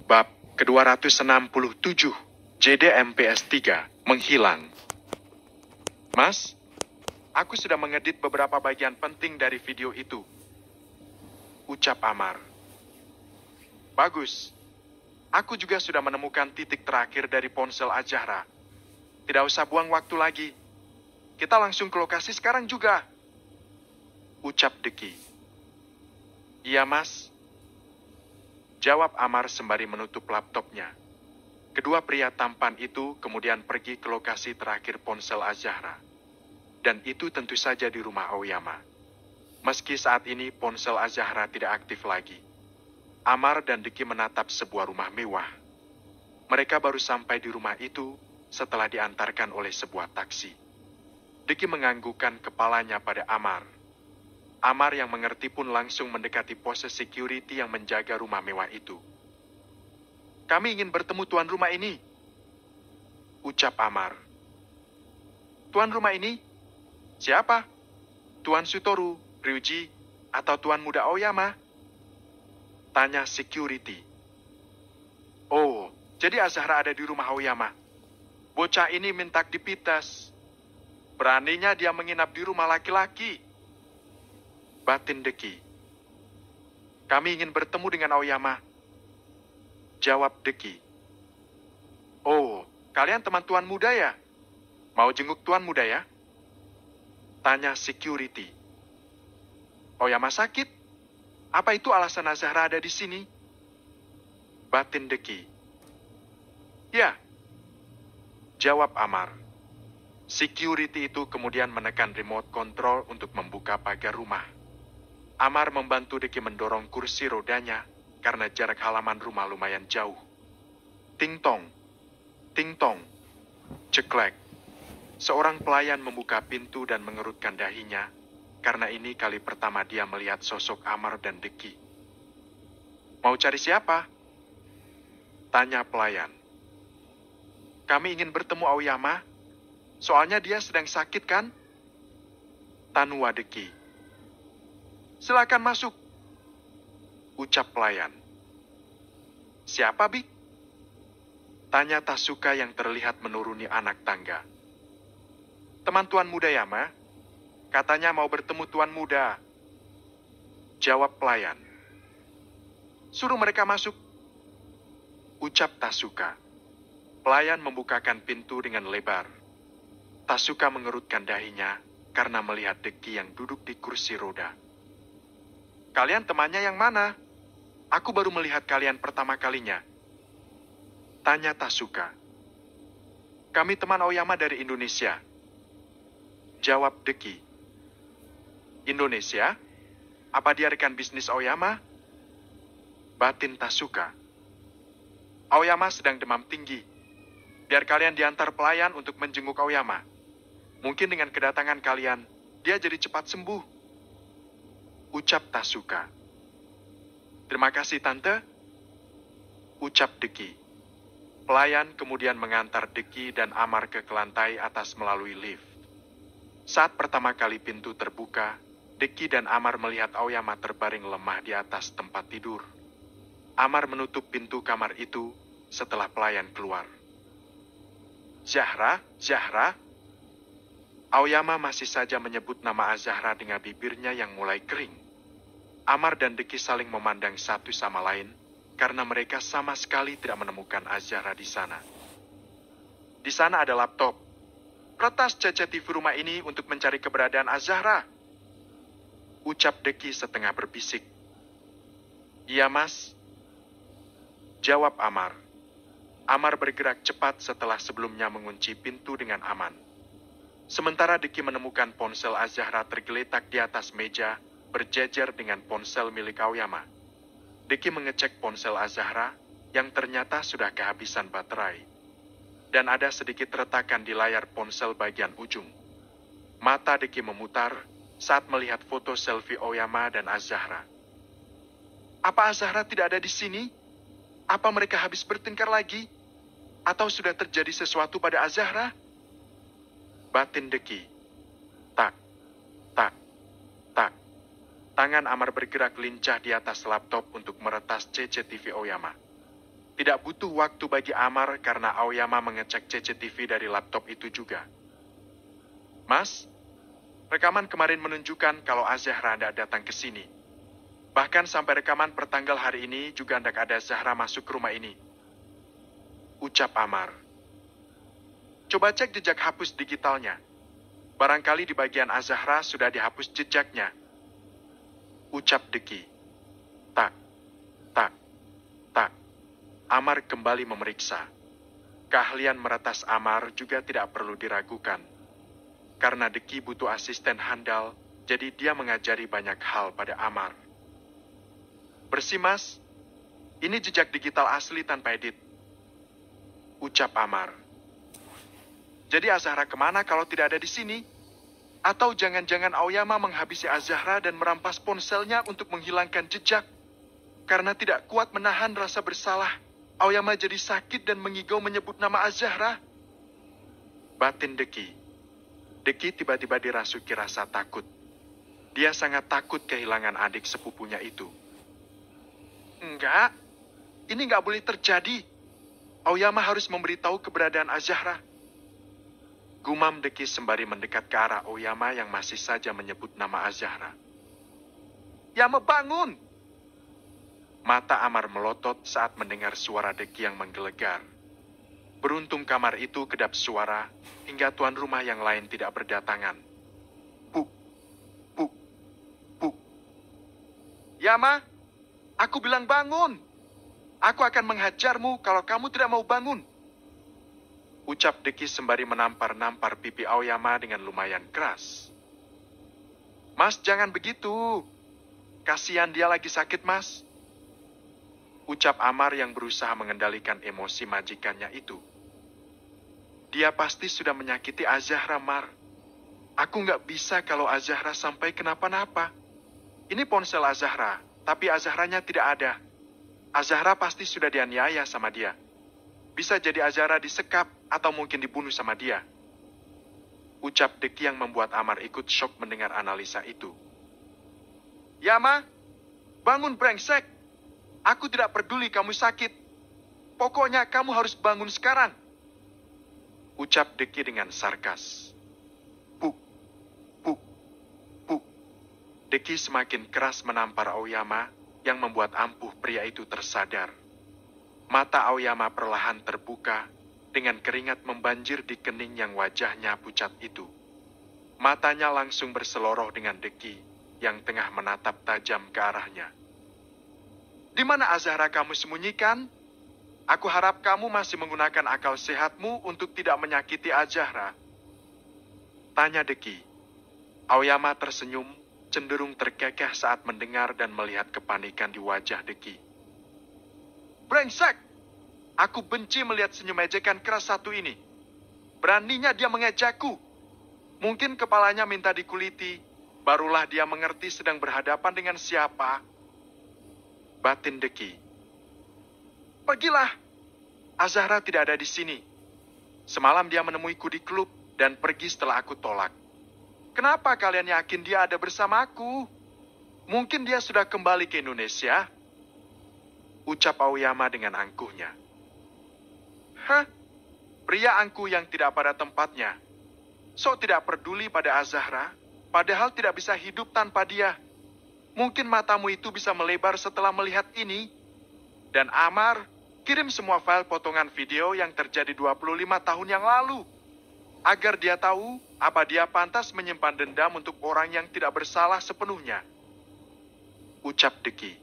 Bab ke-267, JDMPS3, menghilang. Mas, aku sudah mengedit beberapa bagian penting dari video itu, ucap Amar. Bagus. Aku juga sudah menemukan titik terakhir dari ponsel Az-Zahra. Tidak usah buang waktu lagi. Kita langsung ke lokasi sekarang juga, ucap Deki. Iya, Mas. Jawab Amar sembari menutup laptopnya. Kedua pria tampan itu kemudian pergi ke lokasi terakhir ponsel Az-Zahra. Dan itu tentu saja di rumah Aoyama. Meski saat ini ponsel Az-Zahra tidak aktif lagi. Amar dan Deki menatap sebuah rumah mewah. Mereka baru sampai di rumah itu setelah diantarkan oleh sebuah taksi. Deki menganggukkan kepalanya pada Amar. Amar yang mengerti pun langsung mendekati pos security yang menjaga rumah mewah itu. Kami ingin bertemu tuan rumah ini, ucap Amar. Tuan rumah ini? Siapa? Tuan Sutoru, Ryuji, atau Tuan Muda Aoyama? Tanya security. Oh, jadi Az-Zahra ada di rumah Aoyama. Bocah ini minta dipites. Beraninya dia menginap di rumah laki-laki. Batin Deki. Kami ingin bertemu dengan Aoyama. Jawab Deki. Oh, kalian teman Tuan Muda ya? Mau jenguk Tuan Muda ya? Tanya security. Aoyama sakit? Apa itu alasan Az-Zahra ada di sini? Batin Deki. Ya. Jawab Amar. Security itu kemudian menekan remote control untuk membuka pagar rumah. Amar membantu Deki mendorong kursi rodanya karena jarak halaman rumah lumayan jauh. Ting tong, ting tong, ceklek. Seorang pelayan membuka pintu dan mengerutkan dahinya karena ini kali pertama dia melihat sosok Amar dan Deki. Mau cari siapa? Tanya pelayan. Kami ingin bertemu Aoyama, soalnya dia sedang sakit kan? Tanua Deki. Silakan masuk, ucap pelayan. Siapa, Bik? Tanya Tasuka yang terlihat menuruni anak tangga. Teman Tuan Muda Yama, katanya mau bertemu Tuan Muda. Jawab pelayan. Suruh mereka masuk, ucap Tasuka. Pelayan membukakan pintu dengan lebar. Tasuka mengerutkan dahinya karena melihat Deki yang duduk di kursi roda. Kalian temannya yang mana? Aku baru melihat kalian pertama kalinya. Tanya Tasuka. Kami teman Aoyama dari Indonesia. Jawab Deki. Indonesia? Apa dia rekan bisnis Aoyama? Batin Tasuka. Aoyama sedang demam tinggi. Biar kalian diantar pelayan untuk menjenguk Aoyama. Mungkin dengan kedatangan kalian, dia jadi cepat sembuh. Ucap Tasuka. Terima kasih, Tante. Ucap Deki. Pelayan kemudian mengantar Deki dan Amar ke lantai atas melalui lift. Saat pertama kali pintu terbuka, Deki dan Amar melihat Aoyama terbaring lemah di atas tempat tidur. Amar menutup pintu kamar itu setelah pelayan keluar. Zahra, Zahra. Aoyama masih saja menyebut nama Az-Zahra dengan bibirnya yang mulai kering. Amar dan Deki saling memandang satu sama lain karena mereka sama sekali tidak menemukan Az-Zahra di sana. Di sana ada laptop. Retas CCTV rumah ini untuk mencari keberadaan Az-Zahra. Ucap Deki setengah berbisik. Iya, Mas. Jawab Amar. Amar bergerak cepat setelah sebelumnya mengunci pintu dengan aman. Sementara Deki menemukan ponsel Az-Zahra tergeletak di atas meja, berjejer dengan ponsel milik Aoyama. Deki mengecek ponsel Az-Zahra yang ternyata sudah kehabisan baterai. Dan ada sedikit retakan di layar ponsel bagian ujung. Mata Deki memutar saat melihat foto selfie Aoyama dan Az-Zahra. Apa Az-Zahra tidak ada di sini? Apa mereka habis bertengkar lagi? Atau sudah terjadi sesuatu pada Az-Zahra? Batin Deki. Tak, tak, tak. Tangan Amar bergerak lincah di atas laptop untuk meretas CCTV Aoyama. Tidak butuh waktu bagi Amar karena Aoyama mengecek CCTV dari laptop itu juga. Mas, rekaman kemarin menunjukkan kalau Azahra tidak datang ke sini. Bahkan sampai rekaman pertanggal hari ini juga tidak ada Zahra masuk ke rumah ini. Ucap Amar. Coba cek jejak hapus digitalnya. Barangkali di bagian Azahra sudah dihapus jejaknya. Ucap Deki. Tak, tak, tak. Amar kembali memeriksa. Keahlian meretas Amar juga tidak perlu diragukan. Karena Deki butuh asisten handal, jadi dia mengajari banyak hal pada Amar. Bersih, Mas. Ini jejak digital asli tanpa edit. Ucap Amar. Jadi Azahra kemana kalau tidak ada di sini? Atau jangan-jangan Aoyama menghabisi Azahra dan merampas ponselnya untuk menghilangkan jejak? Karena tidak kuat menahan rasa bersalah, Aoyama jadi sakit dan mengigau menyebut nama Azahra. Batin Deki. Deki tiba-tiba dirasuki rasa takut. Dia sangat takut kehilangan adik sepupunya itu. Enggak, ini enggak boleh terjadi. Aoyama harus memberitahu keberadaan Azahra. Gumam Deki sembari mendekat ke arah Aoyama yang masih saja menyebut nama Azahra. Yama, bangun! Mata Amar melotot saat mendengar suara Deki yang menggelegar. Beruntung kamar itu kedap suara, hingga tuan rumah yang lain tidak berdatangan. Puk, puk, puk. Yama, aku bilang bangun! Aku akan menghajarmu kalau kamu tidak mau bangun. Ucap Deki sembari menampar-nampar pipi Aoyama dengan lumayan keras. Mas, jangan begitu. Kasihan dia lagi sakit, Mas. Ucap Amar yang berusaha mengendalikan emosi majikannya itu. Dia pasti sudah menyakiti Azahra, Mar. Aku nggak bisa kalau Azahra sampai kenapa-napa. Ini ponsel Azahra, tapi Azahranya tidak ada. Azahra pasti sudah dianiaya sama dia. Bisa jadi Azahra disekap atau mungkin dibunuh sama dia. Ucap Deki yang membuat Amar ikut syok mendengar analisa itu. Yama, bangun brengsek. Aku tidak peduli kamu sakit. Pokoknya kamu harus bangun sekarang. Ucap Deki dengan sarkas. Puk, puk, puk. Deki semakin keras menampar Aoyama yang membuat ampuh pria itu tersadar. Mata Aoyama perlahan terbuka dengan keringat membanjir di kening yang wajahnya pucat itu. Matanya langsung berseloroh dengan Deki yang tengah menatap tajam ke arahnya. Di mana Azahra kamu sembunyikan? Aku harap kamu masih menggunakan akal sehatmu untuk tidak menyakiti Azahra. Tanya Deki. Aoyama tersenyum, cenderung terkekeh saat mendengar dan melihat kepanikan di wajah Deki. Brengsek! Aku benci melihat senyum ejekan keras satu ini. Beraninya dia mengejekku. Mungkin kepalanya minta dikuliti, barulah dia mengerti sedang berhadapan dengan siapa. Batin Deki. Pergilah. Azahra tidak ada di sini. Semalam dia menemuiku di klub dan pergi setelah aku tolak. Kenapa kalian yakin dia ada bersamaku? Mungkin dia sudah kembali ke Indonesia. Ucap Aoyama dengan angkuhnya. Hah? Pria angkuh yang tidak pada tempatnya. Sok tidak peduli pada Azahra, padahal tidak bisa hidup tanpa dia. Mungkin matamu itu bisa melebar setelah melihat ini. Dan Amar, kirim semua file potongan video yang terjadi 25 tahun yang lalu. Agar dia tahu apa dia pantas menyimpan dendam untuk orang yang tidak bersalah sepenuhnya. Ucap Deki.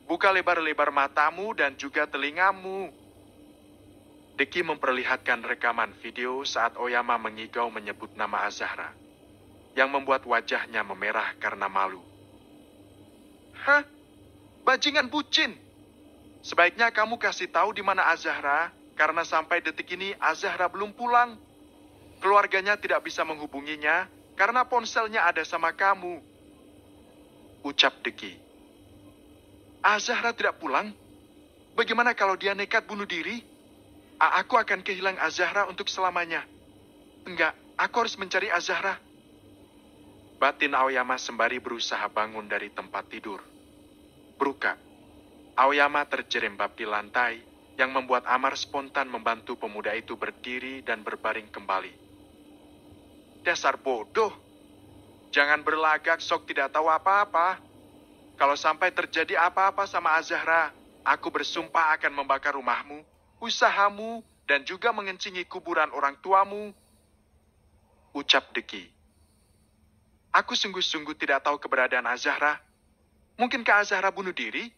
Buka lebar-lebar matamu dan juga telingamu. Deki memperlihatkan rekaman video saat Aoyama mengigau menyebut nama Azahra, yang membuat wajahnya memerah karena malu. Hah? Bajingan bucin! Sebaiknya kamu kasih tahu di mana Azahra, karena sampai detik ini Azahra belum pulang. Keluarganya tidak bisa menghubunginya, karena ponselnya ada sama kamu. Ucap Deki. Azahra tidak pulang? Bagaimana kalau dia nekat bunuh diri? Aku akan kehilangan Azahra untuk selamanya. Enggak, aku harus mencari Azahra. Batin Aoyama sembari berusaha bangun dari tempat tidur. Bruka, Aoyama terjerembab di lantai, yang membuat Amar spontan membantu pemuda itu berdiri dan berbaring kembali. Dasar bodoh! Jangan berlagak sok tidak tahu apa-apa. Kalau sampai terjadi apa-apa sama Azahra, aku bersumpah akan membakar rumahmu, usahamu, dan juga mengencingi kuburan orang tuamu. Ucap Deki. Aku sungguh-sungguh tidak tahu keberadaan Azahra. Mungkinkah Azahra bunuh diri?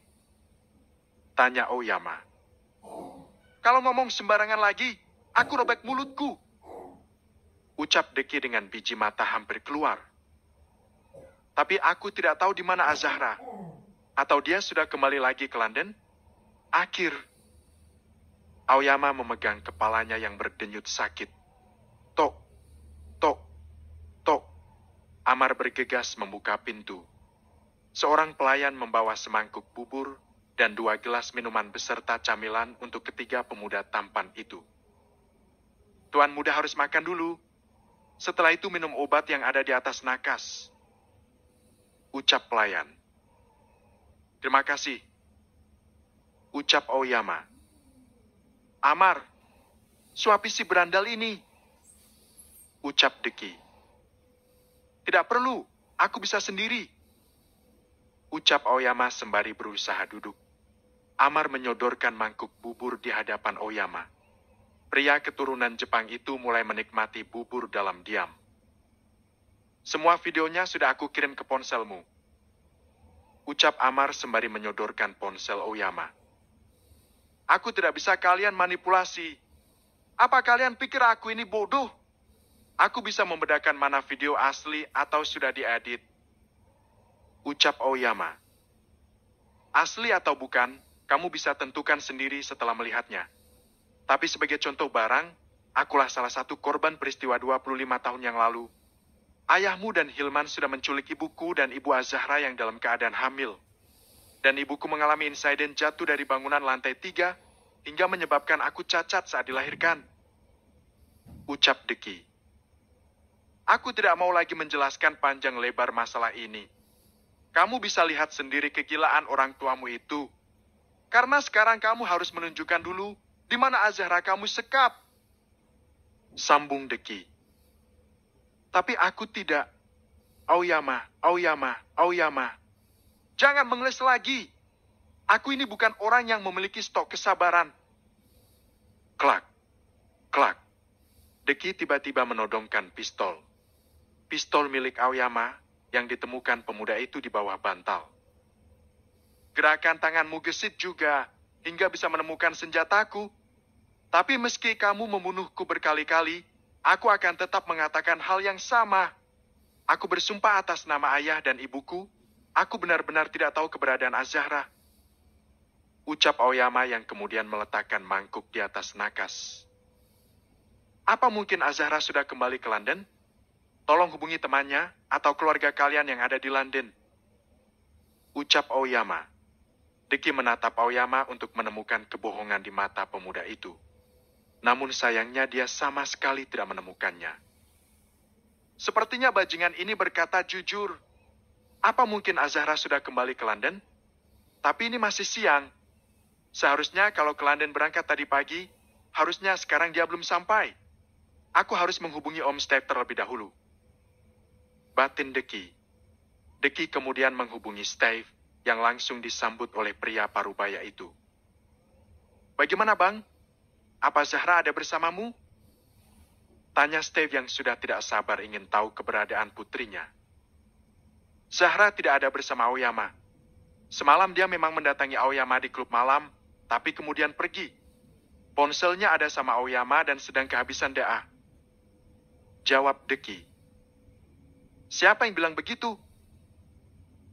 Tanya Aoyama. Kalau ngomong sembarangan lagi, aku robek mulutku. Ucap Deki dengan biji mata hampir keluar. Tapi aku tidak tahu di mana Azahra. Atau dia sudah kembali lagi ke London? Akhir. Aoyama memegang kepalanya yang berdenyut sakit. Tok, tok, tok. Amar bergegas membuka pintu. Seorang pelayan membawa semangkuk bubur dan 2 gelas minuman beserta camilan untuk ketiga pemuda tampan itu. Tuan muda harus makan dulu. Setelah itu minum obat yang ada di atas nakas. Ucap pelayan. Terima kasih. Ucap Aoyama. Amar, suapi si berandal ini. Ucap Deki. Tidak perlu, aku bisa sendiri. Ucap Aoyama sembari berusaha duduk. Amar menyodorkan mangkuk bubur di hadapan Aoyama. Pria keturunan Jepang itu mulai menikmati bubur dalam diam. Semua videonya sudah aku kirim ke ponselmu. Ucap Amar sembari menyodorkan ponsel Aoyama. Aku tidak bisa kalian manipulasi. Apa kalian pikir aku ini bodoh? Aku bisa membedakan mana video asli atau sudah diedit. Ucap Aoyama. Asli atau bukan, kamu bisa tentukan sendiri setelah melihatnya. Tapi sebagai contoh barang, akulah salah satu korban peristiwa 25 tahun yang lalu. Ayahmu dan Hilman sudah menculik ibuku dan ibu Azahra yang dalam keadaan hamil. Dan ibuku mengalami insiden jatuh dari bangunan lantai 3 hingga menyebabkan aku cacat saat dilahirkan. Ucap Deki. Aku tidak mau lagi menjelaskan panjang lebar masalah ini. Kamu bisa lihat sendiri kegilaan orang tuamu itu. Karena sekarang kamu harus menunjukkan dulu di mana Azahra kamu sekap. Sambung Deki. Tapi aku tidak. Aoyama, Aoyama, Aoyama. Jangan mengeles lagi. Aku ini bukan orang yang memiliki stok kesabaran. Klak, klak. Deki tiba-tiba menodongkan pistol. Pistol milik Aoyama yang ditemukan pemuda itu di bawah bantal. Gerakan tanganmu gesit juga hingga bisa menemukan senjataku. Tapi meski kamu membunuhku berkali-kali, aku akan tetap mengatakan hal yang sama. Aku bersumpah atas nama ayah dan ibuku, aku benar-benar tidak tahu keberadaan Azahra. Ucap Aoyama yang kemudian meletakkan mangkuk di atas nakas. Apa mungkin Azahra sudah kembali ke London? Tolong hubungi temannya atau keluarga kalian yang ada di London. Ucap Aoyama. Deki menatap Aoyama untuk menemukan kebohongan di mata pemuda itu. Namun sayangnya dia sama sekali tidak menemukannya. Sepertinya bajingan ini berkata jujur. Apa mungkin Azahra sudah kembali ke London? Tapi ini masih siang. Seharusnya kalau ke London berangkat tadi pagi, harusnya sekarang dia belum sampai. Aku harus menghubungi Om Steve terlebih dahulu. Batin Deki. Deki kemudian menghubungi Steve yang langsung disambut oleh pria parubaya itu. Bagaimana, Bang? Apa Zahra ada bersamamu? Tanya Steve yang sudah tidak sabar ingin tahu keberadaan putrinya. Zahra tidak ada bersama Aoyama. Semalam dia memang mendatangi Aoyama di klub malam, tapi kemudian pergi. Ponselnya ada sama Aoyama dan sedang kehabisan data. Jawab Deki. Siapa yang bilang begitu?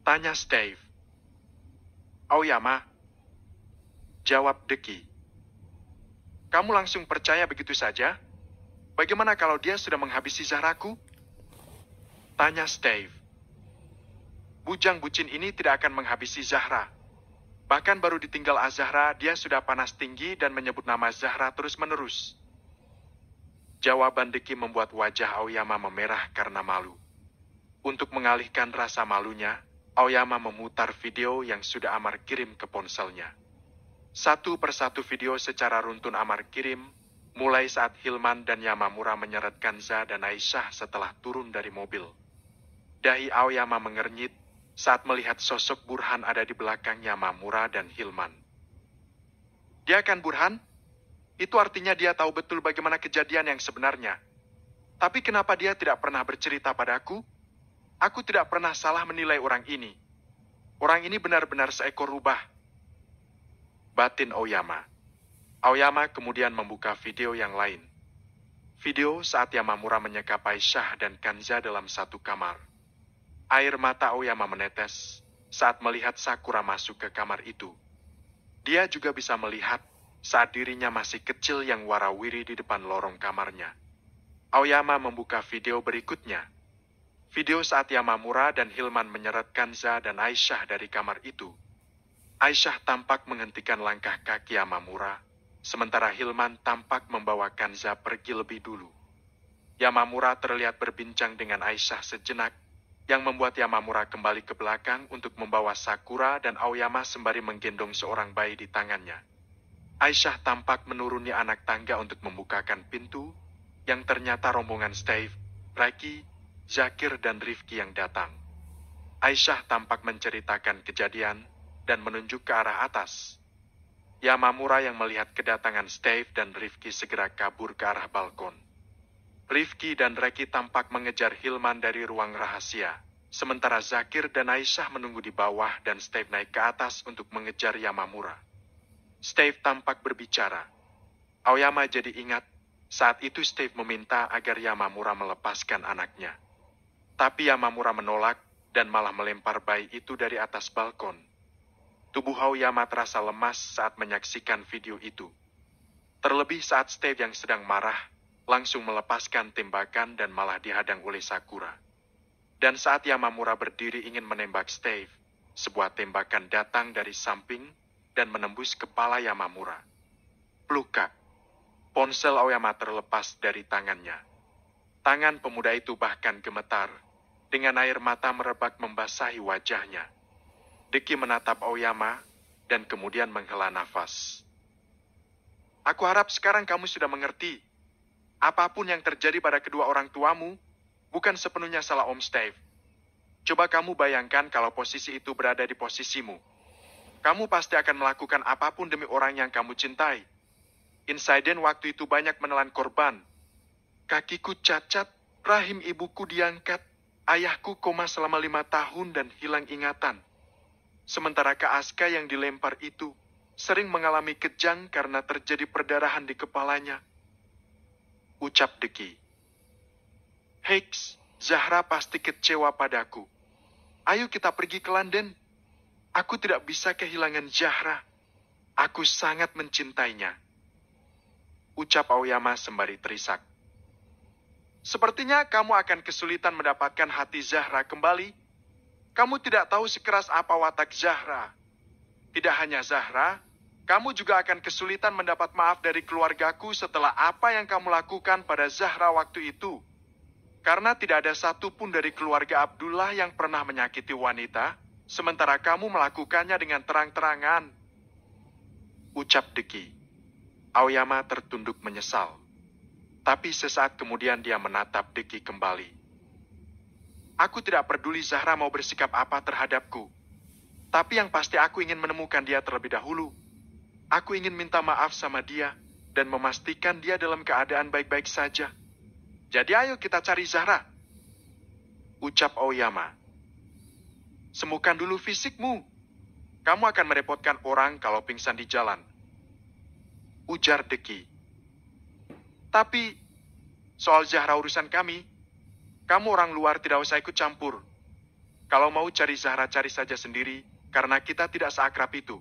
Tanya Steve. Aoyama. Jawab Deki. Kamu langsung percaya begitu saja? Bagaimana kalau dia sudah menghabisi Zahraku? Tanya Steve. Bujang bucin ini tidak akan menghabisi Zahra. Bahkan baru ditinggal Azahra, dia sudah panas tinggi dan menyebut nama Zahra terus-menerus. Jawaban Deki membuat wajah Aoyama memerah karena malu. Untuk mengalihkan rasa malunya, Aoyama memutar video yang sudah Amar kirim ke ponselnya. Satu persatu video secara runtun Amar kirim, mulai saat Hilman dan Yamamura menyeret Kanza dan Aisyah setelah turun dari mobil. Dahi Aoyama mengernyit saat melihat sosok Burhan ada di belakang Yamamura dan Hilman. Dia kan Burhan? Itu artinya dia tahu betul bagaimana kejadian yang sebenarnya. Tapi kenapa dia tidak pernah bercerita padaku? Aku tidak pernah salah menilai orang ini. Orang ini benar-benar seekor rubah. Batin Aoyama. Aoyama kemudian membuka video yang lain. Video saat Yamamura menyekap Aisyah dan Kanza dalam satu kamar. Air mata Aoyama menetes saat melihat Sakura masuk ke kamar itu. Dia juga bisa melihat saat dirinya masih kecil yang warawiri di depan lorong kamarnya. Aoyama membuka video berikutnya. Video saat Yamamura dan Hilman menyeret Kanza dan Aisyah dari kamar itu. Aisyah tampak menghentikan langkah kaki Yamamura, sementara Hilman tampak membawa Kanza pergi lebih dulu. Yamamura terlihat berbincang dengan Aisyah sejenak, yang membuat Yamamura kembali ke belakang untuk membawa Sakura dan Aoyama sembari menggendong seorang bayi di tangannya. Aisyah tampak menuruni anak tangga untuk membukakan pintu, yang ternyata rombongan Steve, Raki, Zakir dan Rifki yang datang. Aisyah tampak menceritakan kejadian dan menunjuk ke arah atas. Yamamura yang melihat kedatangan Steve dan Rifki segera kabur ke arah balkon. Rifki dan Raki tampak mengejar Hilman dari ruang rahasia, sementara Zakir dan Aisyah menunggu di bawah dan Steve naik ke atas untuk mengejar Yamamura. Steve tampak berbicara. Aoyama jadi ingat, saat itu Steve meminta agar Yamamura melepaskan anaknya. Tapi Yamamura menolak dan malah melempar bayi itu dari atas balkon. Tubuh Aoyama terasa lemas saat menyaksikan video itu. Terlebih saat Steve yang sedang marah, langsung melepaskan tembakan dan malah dihadang oleh Sakura. Dan saat Yamamura berdiri ingin menembak Steve, sebuah tembakan datang dari samping dan menembus kepala Yamamura. Plukak. Ponsel Aoyama terlepas dari tangannya. Tangan pemuda itu bahkan gemetar, dengan air mata merebak membasahi wajahnya. Deki menatap Aoyama dan kemudian menghela nafas. Aku harap sekarang kamu sudah mengerti. Apapun yang terjadi pada kedua orang tuamu, bukan sepenuhnya salah Om Steve. Coba kamu bayangkan kalau posisi itu berada di posisimu. Kamu pasti akan melakukan apapun demi orang yang kamu cintai. Insiden waktu itu banyak menelan korban. Kakiku cacat, rahim ibuku diangkat. Ayahku koma selama 5 tahun dan hilang ingatan. Sementara Kak Aska yang dilempar itu sering mengalami kejang karena terjadi perdarahan di kepalanya. Ucap Deki. Heiks, Zahra pasti kecewa padaku. Ayo kita pergi ke London. Aku tidak bisa kehilangan Zahra. Aku sangat mencintainya. Ucap Aoyama sembari terisak. Sepertinya kamu akan kesulitan mendapatkan hati Zahra kembali. Kamu tidak tahu sekeras apa watak Zahra. Tidak hanya Zahra, kamu juga akan kesulitan mendapat maaf dari keluargaku setelah apa yang kamu lakukan pada Zahra waktu itu. Karena tidak ada satupun dari keluarga Abdullah yang pernah menyakiti wanita, sementara kamu melakukannya dengan terang-terangan. Ucap Deki. Aoyama tertunduk menyesal. Tapi sesaat kemudian dia menatap Deki kembali. Aku tidak peduli Zahra mau bersikap apa terhadapku. Tapi yang pasti aku ingin menemukan dia terlebih dahulu. Aku ingin minta maaf sama dia dan memastikan dia dalam keadaan baik-baik saja. Jadi ayo kita cari Zahra. Ucap Aoyama. Sembuhkan dulu fisikmu. Kamu akan merepotkan orang kalau pingsan di jalan. Ujar Deki. Tapi, soal Zahra urusan kami, kamu orang luar tidak usah ikut campur. Kalau mau cari Zahra, cari saja sendiri, karena kita tidak seakrab itu.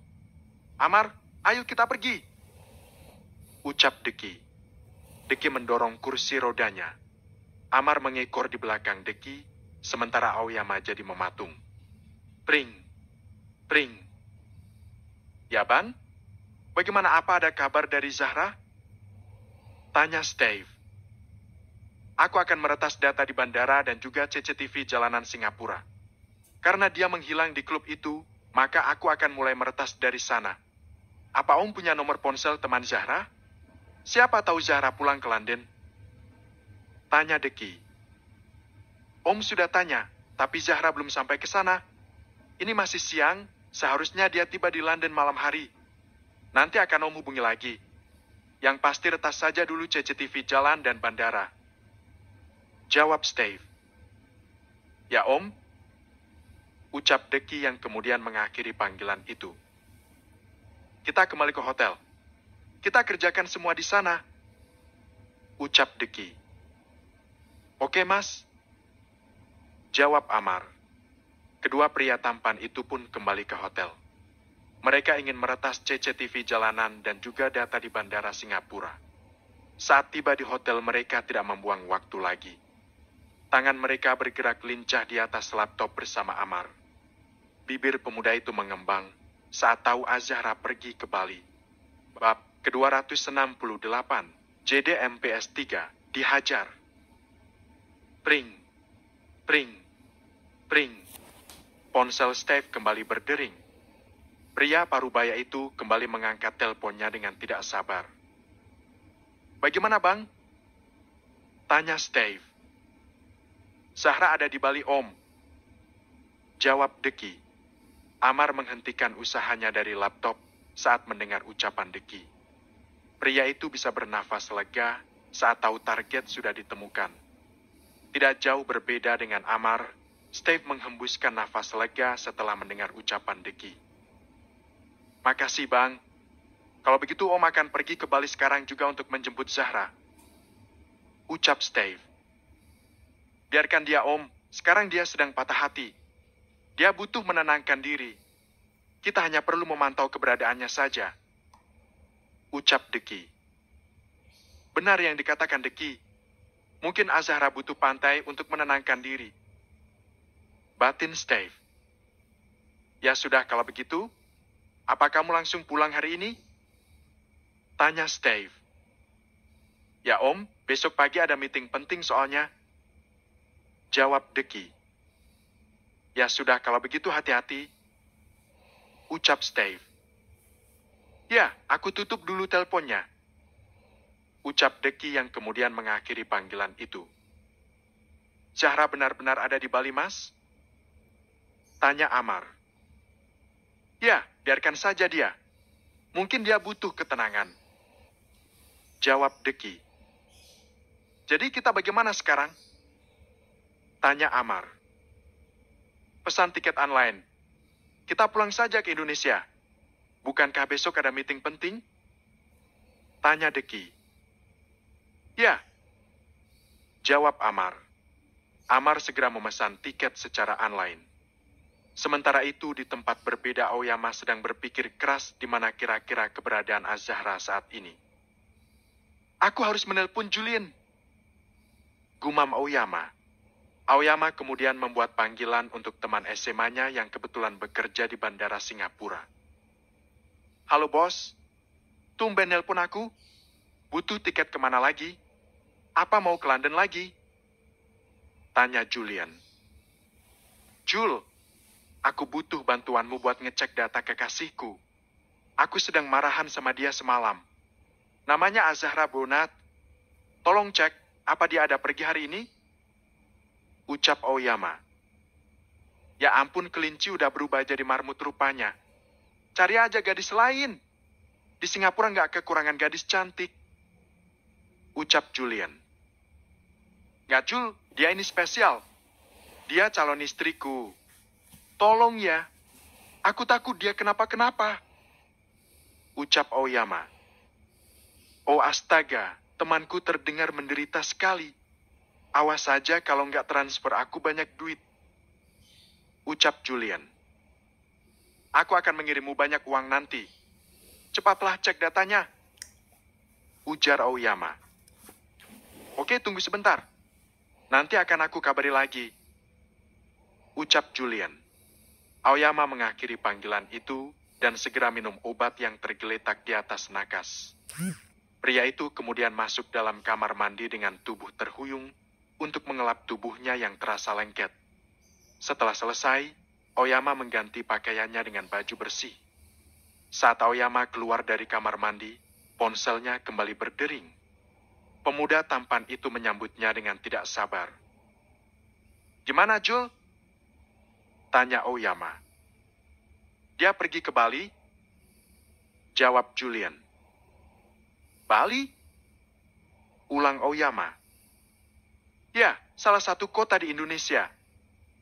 Amar, ayo kita pergi. Ucap Deki. Deki mendorong kursi rodanya. Amar mengekor di belakang Deki, sementara Aoyama jadi mematung. Pring, pring. Ya Ban, bagaimana apa ada kabar dari Zahra? Tanya Steve. Aku akan meretas data di bandara dan juga CCTV jalanan Singapura. Karena dia menghilang di klub itu, maka aku akan mulai meretas dari sana. Apa Om punya nomor ponsel teman Zahra? Siapa tahu Zahra pulang ke London? Tanya Deki. Om sudah tanya, tapi Zahra belum sampai ke sana. Ini masih siang, seharusnya dia tiba di London malam hari. Nanti akan Om hubungi lagi. Yang pasti retas saja dulu CCTV jalan dan bandara. Jawab Steve. Ya Om, ucap Deki yang kemudian mengakhiri panggilan itu. Kita kembali ke hotel. Kita kerjakan semua di sana. Ucap Deki. Oke Mas. Jawab Amar. Kedua pria tampan itu pun kembali ke hotel. Mereka ingin meretas CCTV jalanan dan juga data di bandara Singapura. Saat tiba di hotel mereka tidak membuang waktu lagi. Tangan mereka bergerak lincah di atas laptop bersama Amar. Bibir pemuda itu mengembang saat tahu Azahra pergi ke Bali. Bab ke-268, JDMPS 3, dihajar. Pring, pring, pring. Ponsel Steve kembali berdering. Pria parubaya itu kembali mengangkat teleponnya dengan tidak sabar. Bagaimana Bang? Tanya Steve. Zahra ada di Bali Om. Jawab Deki. Amar menghentikan usahanya dari laptop saat mendengar ucapan Deki. Pria itu bisa bernafas lega saat tahu target sudah ditemukan. Tidak jauh berbeda dengan Amar, Steve menghembuskan nafas lega setelah mendengar ucapan Deki. Makasih Bang. Kalau begitu Om akan pergi ke Bali sekarang juga untuk menjemput Zahra. Ucap Steve. Biarkan dia Om, sekarang dia sedang patah hati. Dia butuh menenangkan diri. Kita hanya perlu memantau keberadaannya saja. Ucap Deki. Benar yang dikatakan Deki. Mungkin Azahra butuh pantai untuk menenangkan diri. Batin Steve. Ya sudah kalau begitu, apa kamu langsung pulang hari ini? Tanya Steve. Ya Om, besok pagi ada meeting penting soalnya. Jawab Deki. Ya sudah kalau begitu hati-hati. Ucap Steve. Ya, aku tutup dulu teleponnya. Ucap Deki yang kemudian mengakhiri panggilan itu. Zahra benar-benar ada di Bali, Mas? Tanya Amar. Ya, biarkan saja dia. Mungkin dia butuh ketenangan. Jawab Deki. Jadi kita bagaimana sekarang? Tanya Amar. Pesan tiket online. Kita pulang saja ke Indonesia. Bukankah besok ada meeting penting? Tanya Deki. Ya. Jawab Amar. Amar segera memesan tiket secara online. Sementara itu di tempat berbeda Aoyama sedang berpikir keras di mana kira-kira keberadaan Azahra saat ini. Aku harus menelpon Julien. Gumam Aoyama. Aoyama kemudian membuat panggilan untuk teman SMA-nya yang kebetulan bekerja di bandara Singapura. Halo bos, tumben nelpon aku. Butuh tiket kemana lagi? Apa mau ke London lagi? Tanya Julian. Jul, aku butuh bantuanmu buat ngecek data kekasihku. Aku sedang marahan sama dia semalam. Namanya Azahra Bonat. Tolong cek, apa dia ada pergi hari ini? Ucap Aoyama. Ya ampun, kelinci udah berubah jadi marmut rupanya. Cari aja gadis lain. Di Singapura nggak kekurangan gadis cantik. Ucap Julian. Nggak Jul, dia ini spesial. Dia calon istriku. Tolong ya. Aku takut dia kenapa-kenapa. Ucap Aoyama. Oh astaga, temanku terdengar menderita sekali. Awas saja kalau nggak transfer aku banyak duit. Ucap Julian. Aku akan mengirimmu banyak uang nanti. Cepatlah cek datanya. Ujar Aoyama. Oke, tunggu sebentar. Nanti akan aku kabari lagi. Ucap Julian. Aoyama mengakhiri panggilan itu dan segera minum obat yang tergeletak di atas nakas. Pria itu kemudian masuk dalam kamar mandi dengan tubuh terhuyung untuk mengelap tubuhnya yang terasa lengket. Setelah selesai, Aoyama mengganti pakaiannya dengan baju bersih. Saat Aoyama keluar dari kamar mandi, ponselnya kembali berdering. Pemuda tampan itu menyambutnya dengan tidak sabar. "Gimana, Jul?" tanya Aoyama. "Dia pergi ke Bali?" jawab Julian. "Bali?" ulang Aoyama. "Ya, salah satu kota di Indonesia.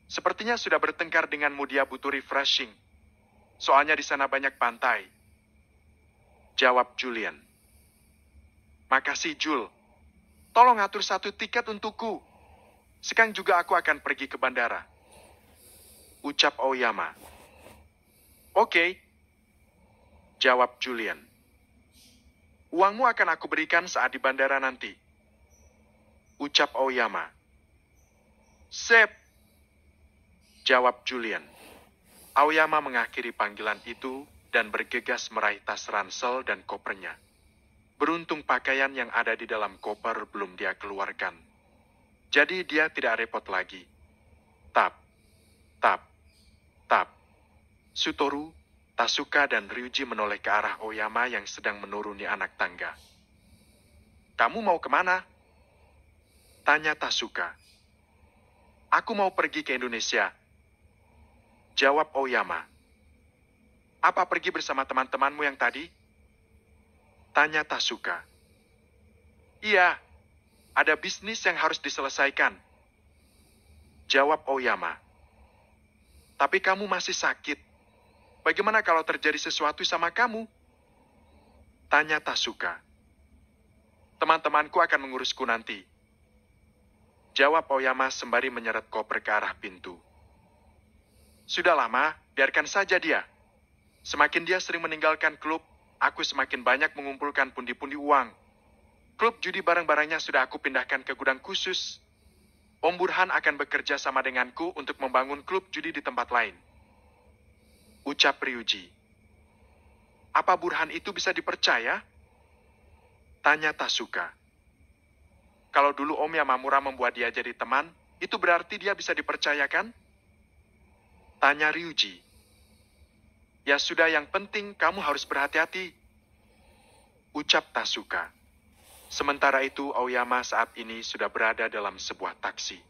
Sepertinya sudah bertengkar denganmu, dia butuh refreshing. Soalnya di sana banyak pantai," jawab Julian. "Makasih, Jul. Tolong atur satu tiket untukku. Sekarang juga aku akan pergi ke bandara," ucap Aoyama. "Oke," jawab Julian. "Uangmu akan aku berikan saat di bandara nanti," ucap Aoyama. "Sip," jawab Julian. Aoyama mengakhiri panggilan itu dan bergegas meraih tas ransel dan kopernya. Beruntung pakaian yang ada di dalam koper belum dia keluarkan. Jadi dia tidak repot lagi. Tap, tap, tap. Sutoru, Tasuka, dan Ryuji menoleh ke arah Aoyama yang sedang menuruni anak tangga. "Kamu mau kemana?" tanya Tasuka. "Aku mau pergi ke Indonesia," jawab Aoyama. "Apa pergi bersama teman-temanmu yang tadi?" tanya Tasuka. "Iya, ada bisnis yang harus diselesaikan," jawab Aoyama. "Tapi kamu masih sakit. Bagaimana kalau terjadi sesuatu sama kamu?" tanya Tasuka. "Teman-temanku akan mengurusku nanti," jawab Aoyama sembari menyeret koper ke arah pintu. "Sudah lama, biarkan saja dia. Semakin dia sering meninggalkan klub, aku semakin banyak mengumpulkan pundi-pundi uang. Klub judi barang-barangnya sudah aku pindahkan ke gudang khusus. Om Burhan akan bekerja sama denganku untuk membangun klub judi di tempat lain," ucap Ryuji. "Apa Burhan itu bisa dipercaya?" tanya Tasuka. "Kalau dulu Om Yamamura membuat dia jadi teman, itu berarti dia bisa dipercayakan?" tanya Ryuji. "Ya sudah, yang penting kamu harus berhati-hati," ucap Tasuka. Sementara itu, Aoyama saat ini sudah berada dalam sebuah taksi.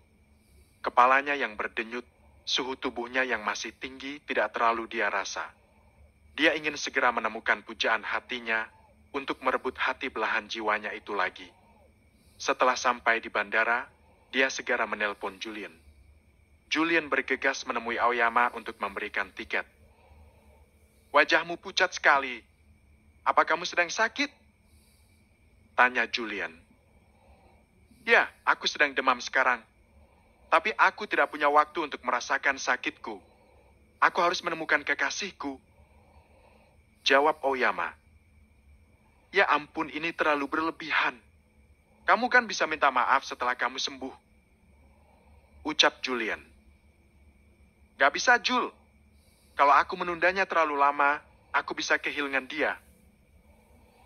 Kepalanya yang berdenyut, suhu tubuhnya yang masih tinggi tidak terlalu dia rasa. Dia ingin segera menemukan pujaan hatinya untuk merebut hati belahan jiwanya itu lagi. Setelah sampai di bandara, dia segera menelpon Julian. Julian bergegas menemui Aoyama untuk memberikan tiket. "Wajahmu pucat sekali. Apa kamu sedang sakit?" tanya Julian. "Ya, aku sedang demam sekarang. Tapi aku tidak punya waktu untuk merasakan sakitku. Aku harus menemukan kekasihku," jawab Aoyama. "Ya ampun, ini terlalu berlebihan. Kamu kan bisa minta maaf setelah kamu sembuh," ucap Julian. "Gak bisa, Jul. Kalau aku menundanya terlalu lama, aku bisa kehilangan dia,"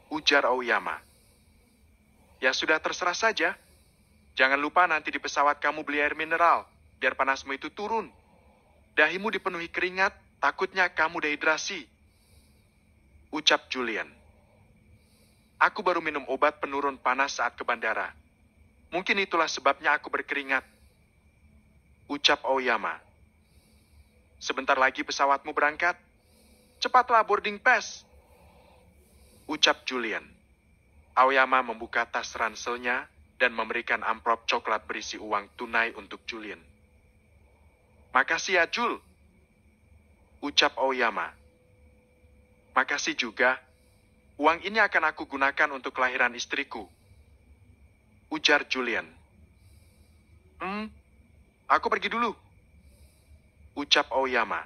ujar Aoyama. "Ya sudah, terserah saja. Jangan lupa nanti di pesawat kamu beli air mineral, biar panasmu itu turun. Dahimu dipenuhi keringat, takutnya kamu dehidrasi," ucap Julian. "Aku baru minum obat penurun panas saat ke bandara. Mungkin itulah sebabnya aku berkeringat," ucap Aoyama. "Sebentar lagi pesawatmu berangkat. Cepatlah boarding pass," ucap Julian. Aoyama membuka tas ranselnya dan memberikan amplop coklat berisi uang tunai untuk Julian. "Makasih ya, Jul," ucap Aoyama. "Makasih juga. Uang ini akan aku gunakan untuk kelahiran istriku," ujar Julian. Aku pergi dulu," ucap Aoyama.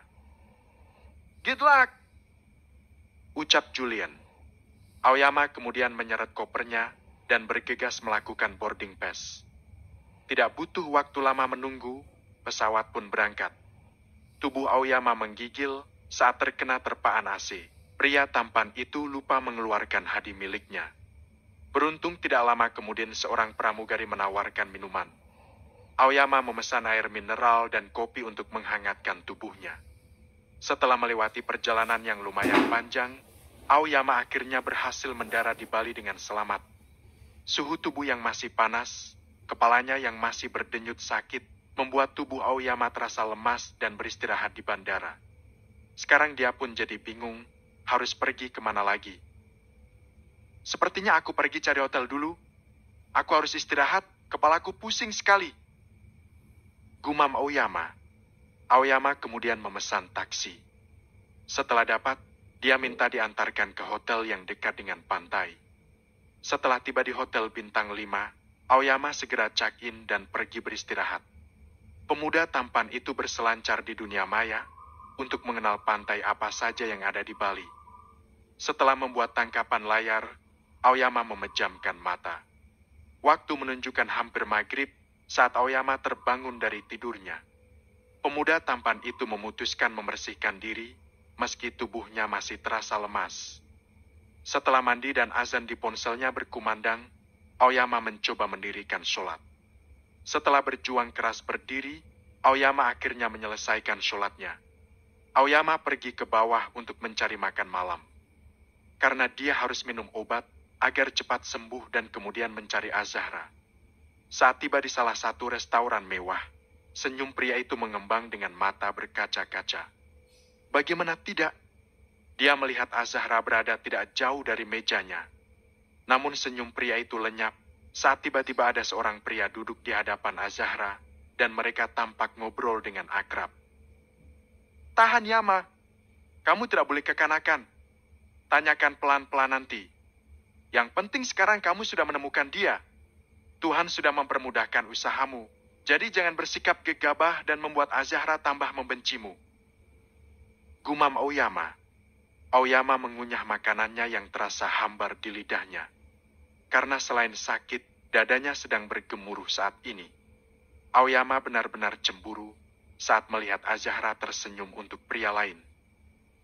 "Good luck," ucap Julian. Aoyama kemudian menyeret kopernya dan bergegas melakukan boarding pass. Tidak butuh waktu lama menunggu, pesawat pun berangkat. Tubuh Aoyama menggigil saat terkena terpaan AC. Pria tampan itu lupa mengeluarkan hadi miliknya. Beruntung tidak lama kemudian seorang pramugari menawarkan minuman. Aoyama memesan air mineral dan kopi untuk menghangatkan tubuhnya. Setelah melewati perjalanan yang lumayan panjang, Aoyama akhirnya berhasil mendarat di Bali dengan selamat. Suhu tubuh yang masih panas, kepalanya yang masih berdenyut sakit, membuat tubuh Aoyama terasa lemas dan beristirahat di bandara. Sekarang dia pun jadi bingung, harus pergi kemana lagi. Sepertinya aku pergi cari hotel dulu. Aku harus istirahat, kepalaku pusing sekali. Gumam Aoyama. Aoyama kemudian memesan taksi. Setelah dapat, dia minta diantarkan ke hotel yang dekat dengan pantai. Setelah tiba di hotel bintang 5, Aoyama segera check-in dan pergi beristirahat. Pemuda tampan itu berselancar di dunia maya untuk mengenal pantai apa saja yang ada di Bali. Setelah membuat tangkapan layar, Aoyama memejamkan mata. Waktu menunjukkan hampir maghrib saat Aoyama terbangun dari tidurnya. Pemuda tampan itu memutuskan membersihkan diri meski tubuhnya masih terasa lemas. Setelah mandi dan azan di ponselnya berkumandang, Aoyama mencoba mendirikan sholat. Setelah berjuang keras berdiri, Aoyama akhirnya menyelesaikan sholatnya. Aoyama pergi ke bawah untuk mencari makan malam. Karena dia harus minum obat agar cepat sembuh dan kemudian mencari Azahra. Saat tiba di salah satu restoran mewah, senyum pria itu mengembang dengan mata berkaca-kaca. Bagaimana tidak? Dia melihat Azahra berada tidak jauh dari mejanya. Namun senyum pria itu lenyap saat tiba-tiba ada seorang pria duduk di hadapan Azahra dan mereka tampak ngobrol dengan akrab. Tahan Yama, kamu tidak boleh kekanakan. Tanyakan pelan-pelan nanti. Yang penting sekarang kamu sudah menemukan dia. Tuhan sudah mempermudahkan usahamu. Jadi jangan bersikap gegabah dan membuat Azahra tambah membencimu. Gumam Aoyama. Aoyama mengunyah makanannya yang terasa hambar di lidahnya. Karena selain sakit, dadanya sedang bergemuruh saat ini. Aoyama benar-benar cemburu saat melihat Azahra tersenyum untuk pria lain.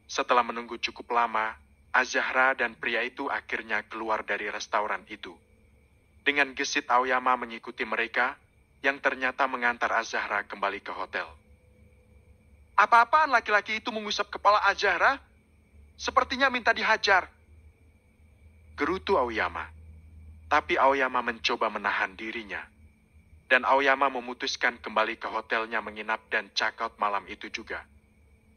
Setelah menunggu cukup lama, Azahra dan pria itu akhirnya keluar dari restoran itu. Dengan gesit Aoyama mengikuti mereka, yang ternyata mengantar Azahra kembali ke hotel. Apa-apaan laki-laki itu mengusap kepala Azahra? Sepertinya minta dihajar. Gerutu Aoyama. Tapi Aoyama mencoba menahan dirinya. Dan Aoyama memutuskan kembali ke hotelnya menginap dan check-out malam itu juga.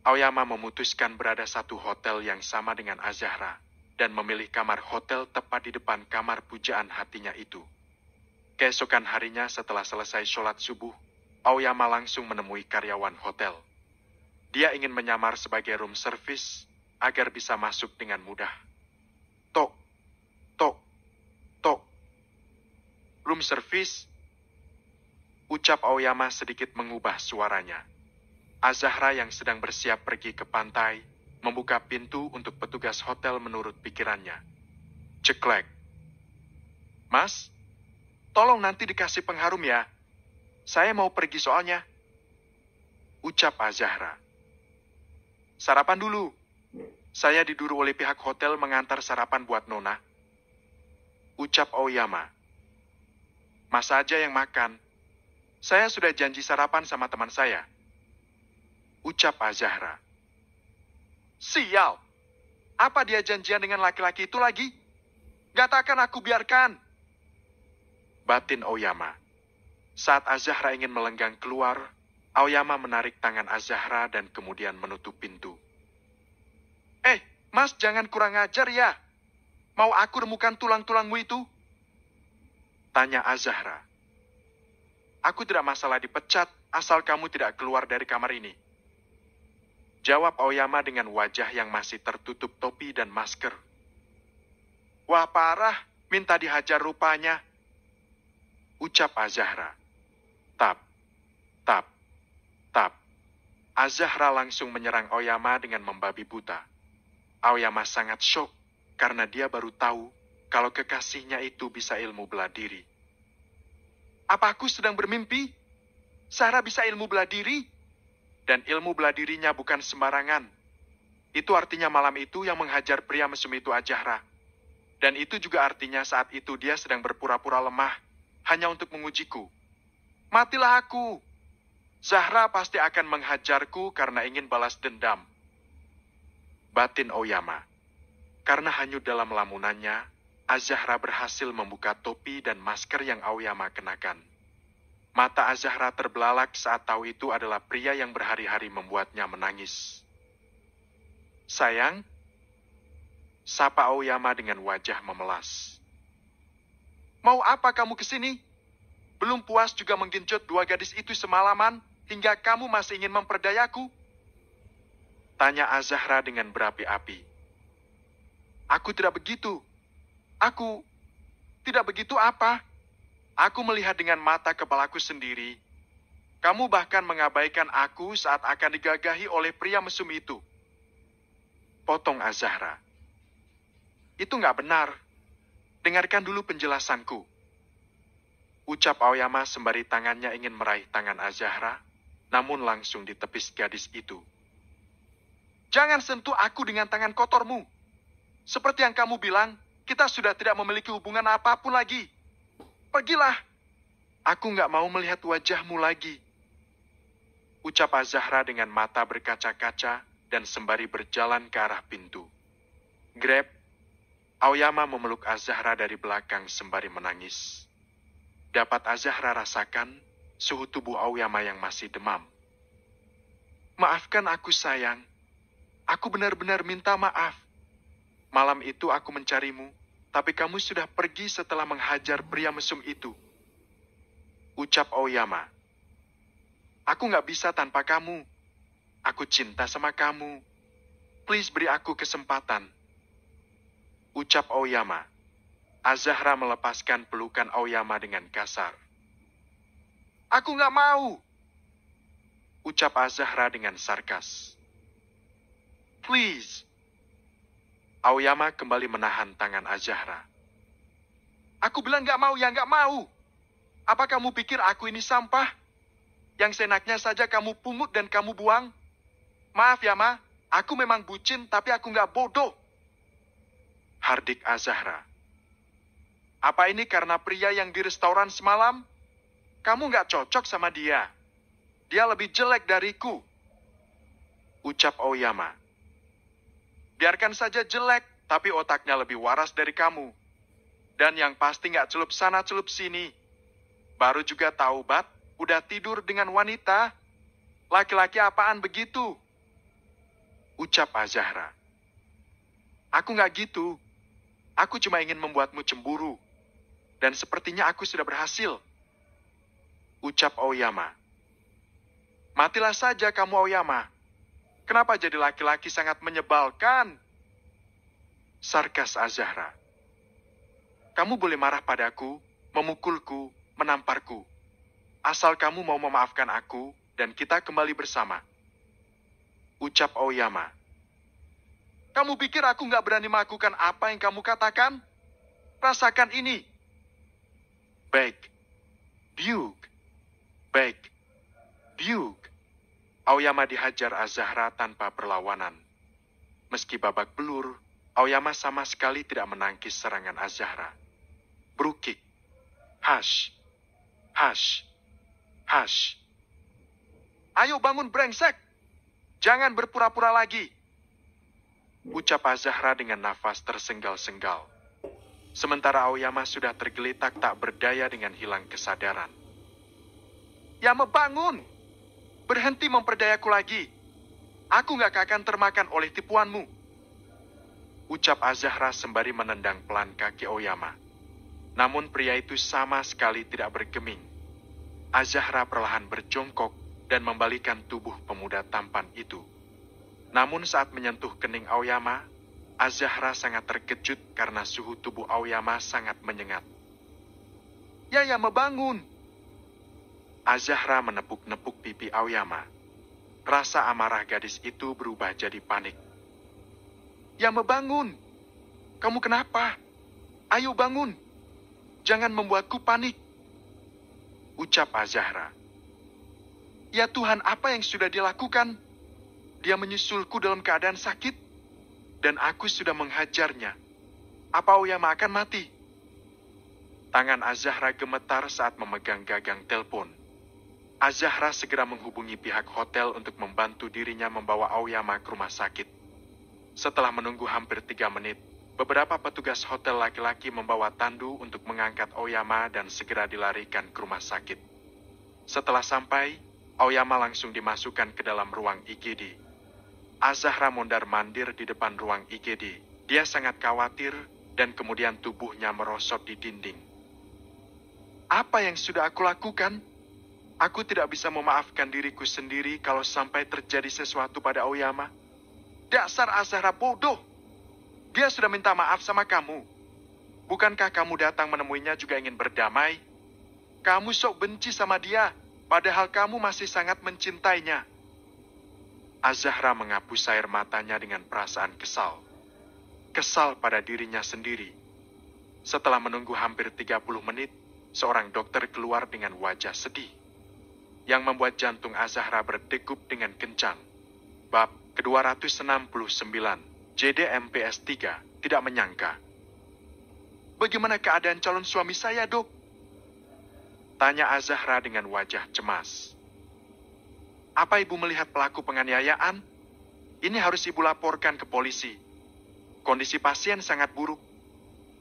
Aoyama memutuskan berada satu hotel yang sama dengan Azahra dan memilih kamar hotel tepat di depan kamar pujaan hatinya itu. Keesokan harinya setelah selesai sholat subuh, Aoyama langsung menemui karyawan hotel. Dia ingin menyamar sebagai room service agar bisa masuk dengan mudah. Tok, tok, tok. Room service? Ucap Aoyama sedikit mengubah suaranya. Azahra yang sedang bersiap pergi ke pantai, membuka pintu untuk petugas hotel menurut pikirannya. Ceklek. Mas, tolong nanti dikasih pengharum ya. Saya mau pergi soalnya. Ucap Azahra. Sarapan dulu. Saya diduru oleh pihak hotel mengantar sarapan buat Nona. Ucap Aoyama. Mas aja yang makan. Saya sudah janji sarapan sama teman saya. Ucap Azahra. Sial. Apa dia janjian dengan laki-laki itu lagi? Gak takkan aku biarkan. Batin Aoyama. Saat Azahra ingin melenggang keluar, Aoyama menarik tangan Azahra dan kemudian menutup pintu. Mas jangan kurang ajar ya. Mau aku remukan tulang-tulangmu itu? Tanya Azahra. Aku tidak masalah dipecat asal kamu tidak keluar dari kamar ini. Jawab Aoyama dengan wajah yang masih tertutup topi dan masker. Wah parah, minta dihajar rupanya. Ucap Azahra. Tap, tap, tap. Azahra langsung menyerang Aoyama dengan membabi buta. Aoyama sangat syok karena dia baru tahu kalau kekasihnya itu bisa ilmu bela diri. Apa aku sedang bermimpi? Sarah bisa ilmu bela diri? Dan ilmu bela dirinya bukan sembarangan. Itu artinya malam itu yang menghajar pria mesum itu Azahra. Dan itu juga artinya saat itu dia sedang berpura-pura lemah hanya untuk mengujiku. Matilah aku. Zahra pasti akan menghajarku karena ingin balas dendam. batin Aoyama. Karena hanyut dalam lamunannya, Azahra berhasil membuka topi dan masker yang Aoyama kenakan. Mata Azahra terbelalak saat tahu itu adalah pria yang berhari-hari membuatnya menangis. "Sayang," sapa Aoyama dengan wajah memelas. "Mau apa kamu kesini? Belum puas juga menggenjot dua gadis itu semalaman, hingga kamu masih ingin memperdayaku?" Tanya Azahra dengan berapi-api. "Aku tidak begitu. Aku tidak begitu apa? Aku melihat dengan mata kepalaku sendiri. Kamu bahkan mengabaikan aku saat akan digagahi oleh pria mesum itu." Potong Azahra. "Itu nggak benar. Dengarkan dulu penjelasanku." Ucap Aoyama sembari tangannya ingin meraih tangan Azahra, namun langsung ditepis gadis itu. "Jangan sentuh aku dengan tangan kotormu. Seperti yang kamu bilang, kita sudah tidak memiliki hubungan apapun lagi. Pergilah. Aku nggak mau melihat wajahmu lagi." Ucap Azahra dengan mata berkaca-kaca dan sembari berjalan ke arah pintu. "Grab." Aoyama memeluk Azahra dari belakang sembari menangis. Dapat Azahra rasakan suhu tubuh Aoyama yang masih demam. "Maafkan aku, sayang. Aku benar-benar minta maaf. Malam itu aku mencarimu, tapi kamu sudah pergi setelah menghajar pria mesum itu." Ucap Aoyama. "Aku nggak bisa tanpa kamu. Aku cinta sama kamu. Please beri aku kesempatan." Ucap Aoyama. Azahra melepaskan pelukan Aoyama dengan kasar. "Aku nggak mau." Ucap Azahra dengan sarkas. "Please." Aoyama kembali menahan tangan Azahra. "Aku bilang nggak mau ya nggak mau. Apa kamu pikir aku ini sampah? Yang senaknya saja kamu pungut dan kamu buang? Maaf ya, Ma. Aku memang bucin, tapi aku nggak bodoh." Hardik Azahra. "Apa ini karena pria yang di restoran semalam? Kamu nggak cocok sama dia. Dia lebih jelek dariku." Ucap Aoyama. "Biarkan saja jelek, tapi otaknya lebih waras dari kamu. Dan yang pasti nggak celup sana celup sini. Baru juga taubat, udah tidur dengan wanita. Laki-laki apaan begitu?" Ucap Azahra. "Aku nggak gitu. Aku cuma ingin membuatmu cemburu. Dan sepertinya aku sudah berhasil." Ucap Aoyama. "Matilah saja kamu, Aoyama. Kenapa jadi laki-laki sangat menyebalkan?" Sarkas Azahra. "Kamu boleh marah padaku, memukulku, menamparku. Asal kamu mau memaafkan aku, dan kita kembali bersama." Ucap Aoyama. "Kamu pikir aku nggak berani melakukan apa yang kamu katakan? Rasakan ini." Baik. Biuk. Baik. Biuk. Aoyama dihajar Azahra tanpa perlawanan. Meski babak belur, Aoyama sama sekali tidak menangkis serangan Azahra. Berukik. Hash. Hash. Hash. "Ayo bangun brengsek. Jangan berpura-pura lagi." Ucap Azahra dengan nafas tersenggal-senggal. Sementara Aoyama sudah tergeletak tak berdaya dengan hilang kesadaran. "Ya bangun. Berhenti memperdayaku lagi. Aku nggak akan termakan oleh tipuanmu." Ucap Azahra sembari menendang pelan kaki Aoyama. Namun pria itu sama sekali tidak bergeming. Azahra perlahan berjongkok dan membalikan tubuh pemuda tampan itu. Namun saat menyentuh kening Aoyama, Azahra sangat terkejut karena suhu tubuh Aoyama sangat menyengat. Ya, bangun." Azahra menepuk-nepuk pipi Aoyama. Rasa amarah gadis itu berubah jadi panik. Ya, bangun. Kamu kenapa? Ayo bangun. Jangan membuatku panik. Ucap Azahra. Ya Tuhan, apa yang sudah dilakukan? Dia menyusulku dalam keadaan sakit, dan aku sudah menghajarnya. Apa Aoyama akan mati? Tangan Azahra gemetar saat memegang gagang telepon. Azahra segera menghubungi pihak hotel untuk membantu dirinya membawa Aoyama ke rumah sakit. Setelah menunggu hampir 3 menit, beberapa petugas hotel laki-laki membawa tandu untuk mengangkat Aoyama dan segera dilarikan ke rumah sakit. Setelah sampai, Aoyama langsung dimasukkan ke dalam ruang IGD. Azahra mondar-mandir di depan ruang IGD. Dia sangat khawatir dan kemudian tubuhnya merosot di dinding. Apa yang sudah aku lakukan? Aku tidak bisa memaafkan diriku sendiri kalau sampai terjadi sesuatu pada Aoyama. Dasar Azahra bodoh. Dia sudah minta maaf sama kamu. Bukankah kamu datang menemuinya juga ingin berdamai? Kamu sok benci sama dia, padahal kamu masih sangat mencintainya. Azahra menghapus air matanya dengan perasaan kesal. Kesal pada dirinya sendiri. Setelah menunggu hampir 30 menit, seorang dokter keluar dengan wajah sedih, yang membuat jantung Azahra berdegup dengan kencang. Bab ke-269, JDMPS 3, tidak menyangka. Bagaimana keadaan calon suami saya, Dok? Tanya Azahra dengan wajah cemas. Apa ibu melihat pelaku penganiayaan? Ini harus ibu laporkan ke polisi. Kondisi pasien sangat buruk.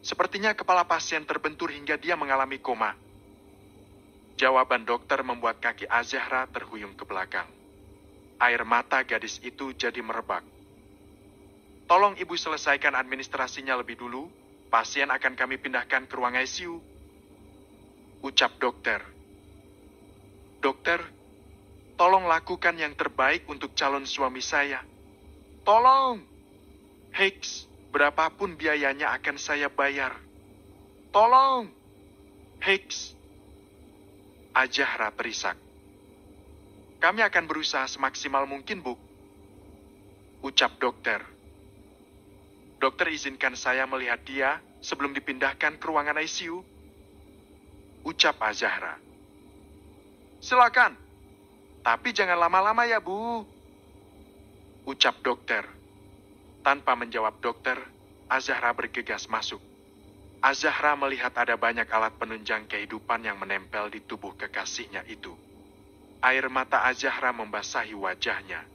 Sepertinya kepala pasien terbentur hingga dia mengalami koma. Jawaban dokter membuat kaki Azahra terhuyung ke belakang. Air mata gadis itu jadi merebak. Tolong ibu selesaikan administrasinya lebih dulu. Pasien akan kami pindahkan ke ruang ICU. Ucap dokter. Dokter, tolong lakukan yang terbaik untuk calon suami saya. Tolong! Hicks, berapapun biayanya akan saya bayar. Tolong! Hicks. Azahra terisak. Kami akan berusaha semaksimal mungkin, Bu. Ucap dokter. Dokter izinkan saya melihat dia sebelum dipindahkan ke ruangan ICU. Ucap Azahra. Silakan. Tapi jangan lama-lama ya, Bu. Ucap dokter. Tanpa menjawab dokter, Azahra bergegas masuk. Azahra melihat ada banyak alat penunjang kehidupan yang menempel di tubuh kekasihnya itu. Air mata Azahra membasahi wajahnya.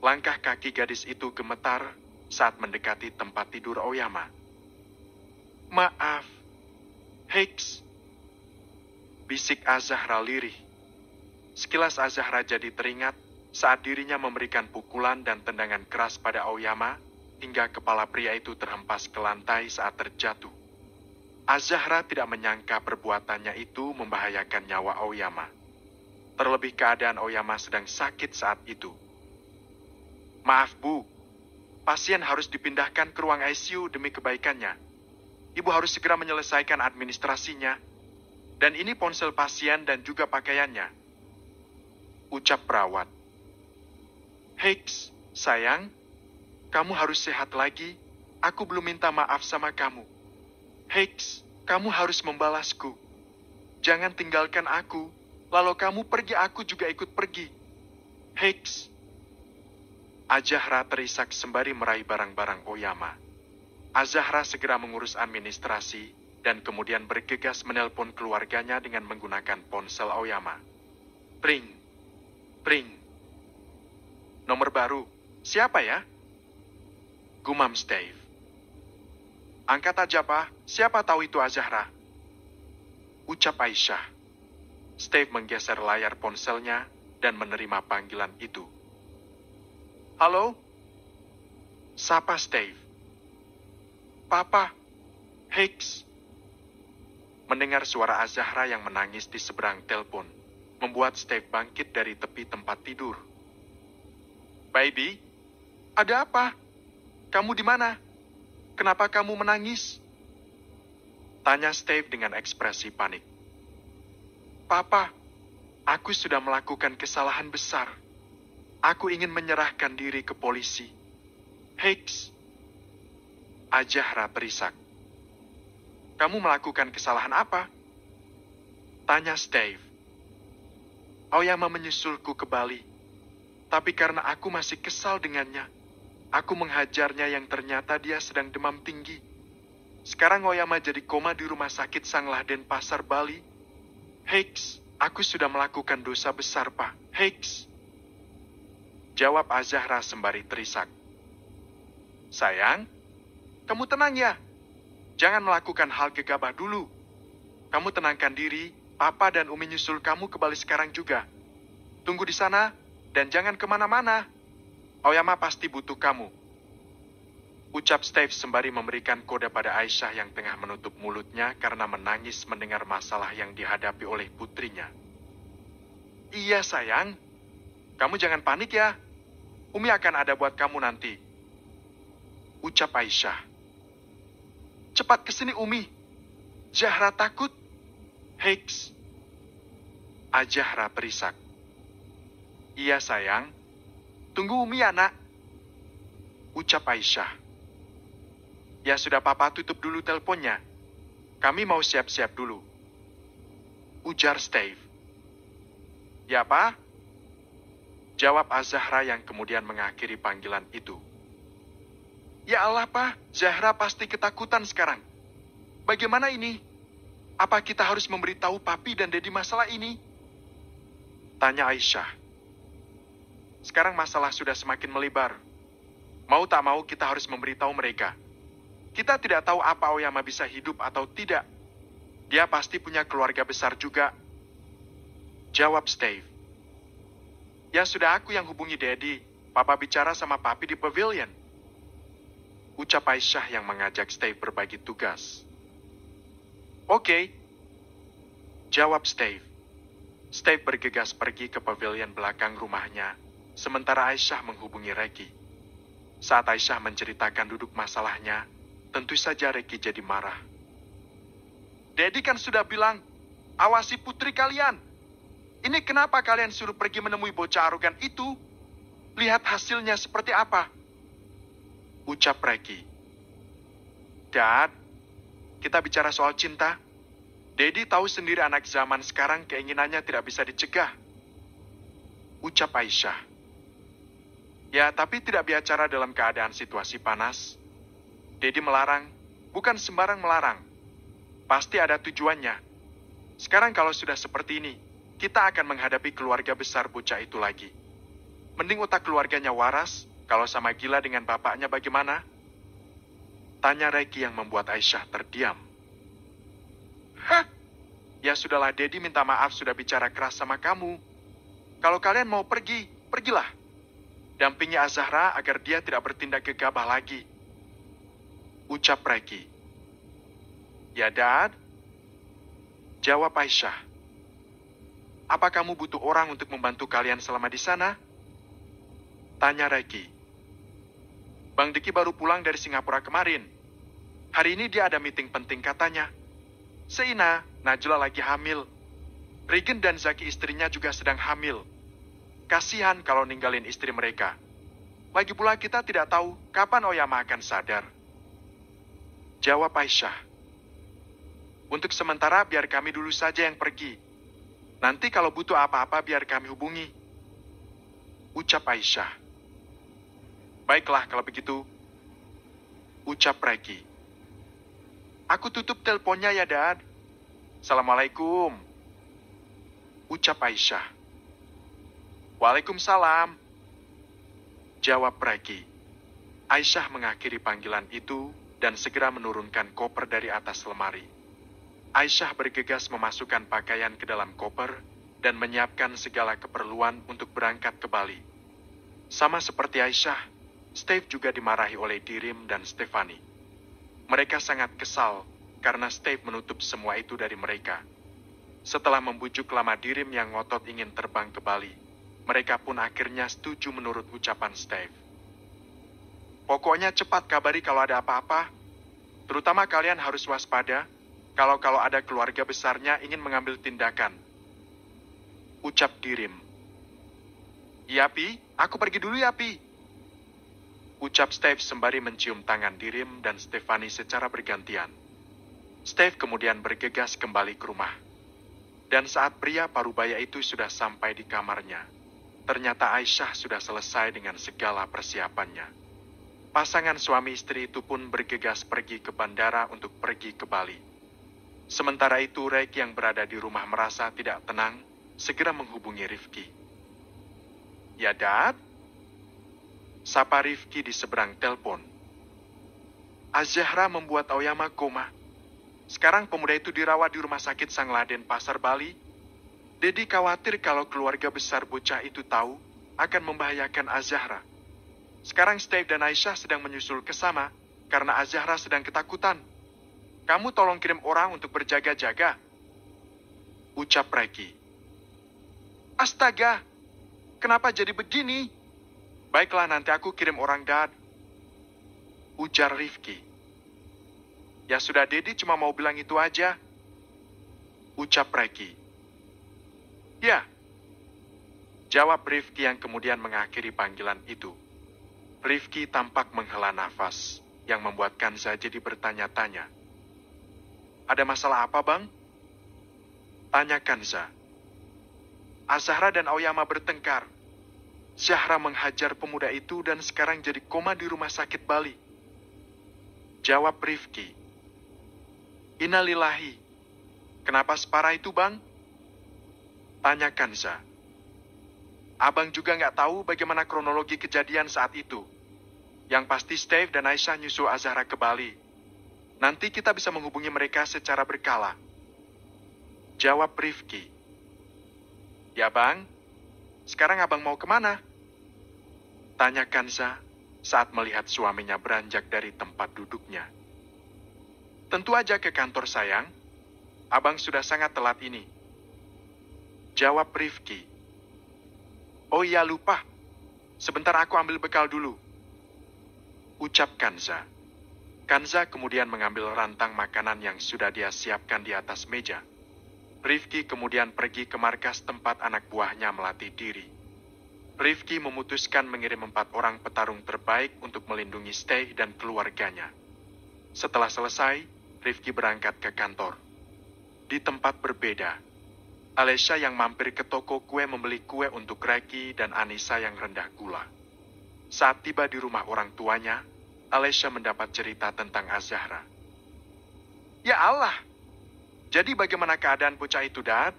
Langkah kaki gadis itu gemetar saat mendekati tempat tidur Aoyama. Maaf, Hicks. Bisik Azahra lirih. Sekilas Azahra jadi teringat saat dirinya memberikan pukulan dan tendangan keras pada Aoyama hingga kepala pria itu terhempas ke lantai saat terjatuh. Azahra tidak menyangka perbuatannya itu membahayakan nyawa Aoyama. Terlebih keadaan Aoyama sedang sakit saat itu. Maaf, Bu. Pasien harus dipindahkan ke ruang ICU demi kebaikannya. Ibu harus segera menyelesaikan administrasinya. Dan ini ponsel pasien dan juga pakaiannya. Ucap perawat. Hicks, sayang, kamu harus sehat lagi. Aku belum minta maaf sama kamu. Hicks, kamu harus membalasku. Jangan tinggalkan aku. Lalu kamu pergi, aku juga ikut pergi. Hicks. Azahra terisak sembari meraih barang-barang Aoyama. Azahra segera mengurus administrasi dan kemudian bergegas menelpon keluarganya dengan menggunakan ponsel Aoyama. Pring. Pring. Nomor baru. Siapa ya? Gumam Steve. Angkat aja, Pak. Siapa tahu itu Azahra. Ucap Aisyah. Steve menggeser layar ponselnya dan menerima panggilan itu. Halo? Sapa Steve. Papa, Hicks. Mendengar suara Azahra yang menangis di seberang telepon, membuat Steve bangkit dari tepi tempat tidur. Baby, ada apa? Kamu di mana? Kenapa kamu menangis? Tanya Steve dengan ekspresi panik. Papa, aku sudah melakukan kesalahan besar. Aku ingin menyerahkan diri ke polisi. Hicks. Azahra terisak. Kamu melakukan kesalahan apa? Tanya Steve. Aoyama menyusulku ke Bali. Tapi karena aku masih kesal dengannya, aku menghajarnya yang ternyata dia sedang demam tinggi. Sekarang Aoyama jadi koma di rumah sakit Sanglah Denpasar, Bali. Hicks, aku sudah melakukan dosa besar, Pak. Hicks. Jawab Azahra sembari terisak. Sayang, kamu tenang ya. Jangan melakukan hal gegabah dulu. Kamu tenangkan diri, Papa dan Umi nyusul kamu ke Bali sekarang juga. Tunggu di sana, dan jangan kemana-mana. Aoyama pasti butuh kamu. Ucap Steve sembari memberikan kode pada Aisyah yang tengah menutup mulutnya karena menangis mendengar masalah yang dihadapi oleh putrinya. Iya sayang, kamu jangan panik ya. Umi akan ada buat kamu nanti. Ucap Aisyah. Cepat kesini Umi. Zahra takut. Heiks. Azahra terisak. Iya sayang. Tunggu Umi ya nak. Ucap Aisyah. Ya sudah Papa tutup dulu teleponnya. Kami mau siap-siap dulu. Ujar Steve. Ya Pak? Jawab Azahra yang kemudian mengakhiri panggilan itu. Ya Allah Pak, Zahra pasti ketakutan sekarang. Bagaimana ini? Apa kita harus memberitahu Papi dan Dedi masalah ini? Tanya Aisyah. Sekarang masalah sudah semakin melebar. Mau tak mau kita harus memberitahu mereka. Kita tidak tahu apa Aoyama bisa hidup atau tidak. Dia pasti punya keluarga besar juga. Jawab Steve. Ya sudah aku yang hubungi Dedi. Papa bicara sama Papi di pavilion. Ucap Aisyah yang mengajak Steve berbagi tugas. Oke. Jawab Steve. Steve bergegas pergi ke pavilion belakang rumahnya, sementara Aisyah menghubungi Reki. Saat Aisyah menceritakan duduk masalahnya, tentu saja Reki jadi marah. Dedi kan sudah bilang, awasi putri kalian. Ini kenapa kalian suruh pergi menemui bocah arogan itu? Lihat hasilnya seperti apa. Ucap Reki. Dad, kita bicara soal cinta. Dedi tahu sendiri anak zaman sekarang keinginannya tidak bisa dicegah. Ucap Aisyah. Ya, tapi tidak bicara dalam keadaan situasi panas. Dedi melarang, bukan sembarang melarang. Pasti ada tujuannya. Sekarang kalau sudah seperti ini, kita akan menghadapi keluarga besar bocah itu lagi. Mending otak keluarganya waras, kalau sama gila dengan bapaknya bagaimana? Tanya Reki yang membuat Aisyah terdiam. Hah? Ya sudahlah, Dedi minta maaf sudah bicara keras sama kamu. Kalau kalian mau pergi, pergilah. Dampingi Azahra agar dia tidak bertindak gegabah lagi. Ucap Reki. Ya, Dad? Jawab Aisyah. Apa kamu butuh orang untuk membantu kalian selama di sana? Tanya Reki. Bang Diki baru pulang dari Singapura kemarin. Hari ini dia ada meeting penting katanya. Seina, Najla lagi hamil. Regan dan Zaki istrinya juga sedang hamil. Kasihan kalau ninggalin istri mereka. Lagi pula kita tidak tahu kapan Aoyama akan sadar. Jawab Aisyah. Untuk sementara biar kami dulu saja yang pergi. Nanti kalau butuh apa-apa biar kami hubungi. Ucap Aisyah. Baiklah kalau begitu. Ucap Reki. Aku tutup teleponnya ya, Dad. Assalamualaikum. Ucap Aisyah. Waalaikumsalam. Jawab Reki. Aisyah mengakhiri panggilan itu dan segera menurunkan koper dari atas lemari. Aisyah bergegas memasukkan pakaian ke dalam koper dan menyiapkan segala keperluan untuk berangkat ke Bali. Sama seperti Aisyah, Steve juga dimarahi oleh Dirim dan Stefani. Mereka sangat kesal karena Steve menutup semua itu dari mereka. Setelah membujuk lama Dirim yang ngotot ingin terbang ke Bali, mereka pun akhirnya setuju menurut ucapan Steve. Pokoknya cepat kabari kalau ada apa-apa. Terutama kalian harus waspada kalau ada keluarga besarnya ingin mengambil tindakan. Ucap Dirim. Iya, Pi. Aku pergi dulu ya, Pi. Ucap Steve sembari mencium tangan Dirim dan Stefani secara bergantian. Steve kemudian bergegas kembali ke rumah. Dan saat pria parubaya itu sudah sampai di kamarnya, ternyata Aisyah sudah selesai dengan segala persiapannya. Pasangan suami istri itu pun bergegas pergi ke bandara untuk pergi ke Bali. Sementara itu, Reki yang berada di rumah merasa tidak tenang, segera menghubungi Rifki. Ya, Dad? Sapa Rifki di seberang telepon. Azahra membuat Aoyama koma. Sekarang pemuda itu dirawat di rumah sakit Sang Laden Pasar Bali. Dedi khawatir kalau keluarga besar bocah itu tahu akan membahayakan Azahra. Sekarang Steve dan Aisyah sedang menyusul ke sana karena Azahra sedang ketakutan. Kamu tolong kirim orang untuk berjaga-jaga, ucap Reki. Astaga, kenapa jadi begini? Baiklah, nanti aku kirim orang, Dad, ujar Rifki. Ya sudah, Dedi cuma mau bilang itu aja, ucap Reki. Ya, jawab Rifki yang kemudian mengakhiri panggilan itu. Rifki tampak menghela nafas, yang membuat Kanza jadi bertanya-tanya. Ada masalah apa, Bang? Tanya Kanza. Azahra dan Aoyama bertengkar. Zahra menghajar pemuda itu dan sekarang jadi koma di rumah sakit Bali. Jawab Rifki. Innalillahi. Kenapa separah itu, Bang? Tanya Kanza. Abang juga nggak tahu bagaimana kronologi kejadian saat itu. Yang pasti Steve dan Aisyah nyusul Azahra ke Bali. Nanti kita bisa menghubungi mereka secara berkala. Jawab Rifki. Ya, Bang. Sekarang abang mau kemana? Tanya Kanza saat melihat suaminya beranjak dari tempat duduknya. Tentu aja ke kantor, sayang. Abang sudah sangat telat ini. Jawab Rifki. Oh iya, lupa. Sebentar aku ambil bekal dulu. Ucap Kanza. Kanza kemudian mengambil rantang makanan yang sudah dia siapkan di atas meja. Rifki kemudian pergi ke markas tempat anak buahnya melatih diri. Rifki memutuskan mengirim 4 orang petarung terbaik untuk melindungi Steve dan keluarganya. Setelah selesai, Rifki berangkat ke kantor. Di tempat berbeda, Alesha yang mampir ke toko kue membeli kue untuk Reki dan Anissa yang rendah gula. Saat tiba di rumah orang tuanya, Alesha mendapat cerita tentang Azahra. Ya Allah, jadi bagaimana keadaan bocah itu, Dad?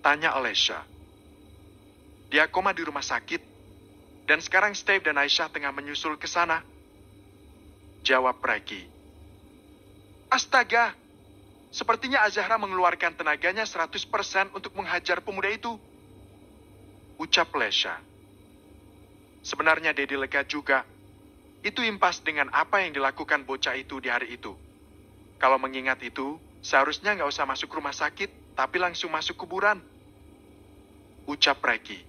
Tanya Alesha. Dia koma di rumah sakit, dan sekarang Steve dan Aisyah tengah menyusul ke sana. Jawab Reki. Astaga, sepertinya Azahra mengeluarkan tenaganya 100% untuk menghajar pemuda itu. Ucap Alesha. Sebenarnya Dedi lega juga. Itu impas dengan apa yang dilakukan bocah itu di hari itu. Kalau mengingat itu, seharusnya nggak usah masuk rumah sakit, tapi langsung masuk kuburan. Ucap Reki.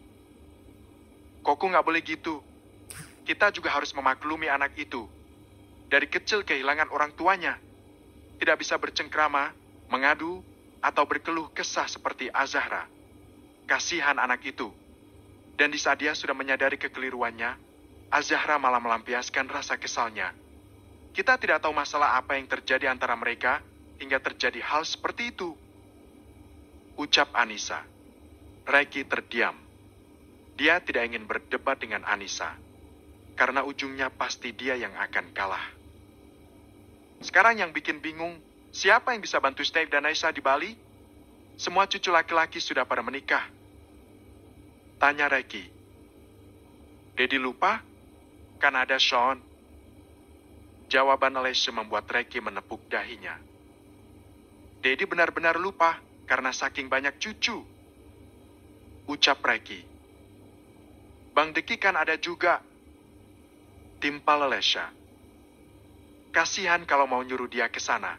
Koko nggak boleh gitu. Kita juga harus memaklumi anak itu. Dari kecil kehilangan orang tuanya. Tidak bisa bercengkrama, mengadu, atau berkeluh kesah seperti Azahra. Kasihan anak itu. Dan di saat dia sudah menyadari kekeliruannya, Azahra malah melampiaskan rasa kesalnya. Kita tidak tahu masalah apa yang terjadi antara mereka, hingga terjadi hal seperti itu. Ucap Anissa. Reki terdiam. Dia tidak ingin berdebat dengan Anissa, karena ujungnya pasti dia yang akan kalah. Sekarang yang bikin bingung, siapa yang bisa bantu Steve dan Aisyah di Bali? Semua cucu laki-laki sudah pada menikah. Tanya Reki. Dedi lupa? Kan ada Sean. Jawaban Alesha membuat Reki menepuk dahinya. Dedi benar-benar lupa karena saking banyak cucu. Ucap Reki. Bang Deki kan ada juga. Timpal Alesha. Kasihan kalau mau nyuruh dia ke sana.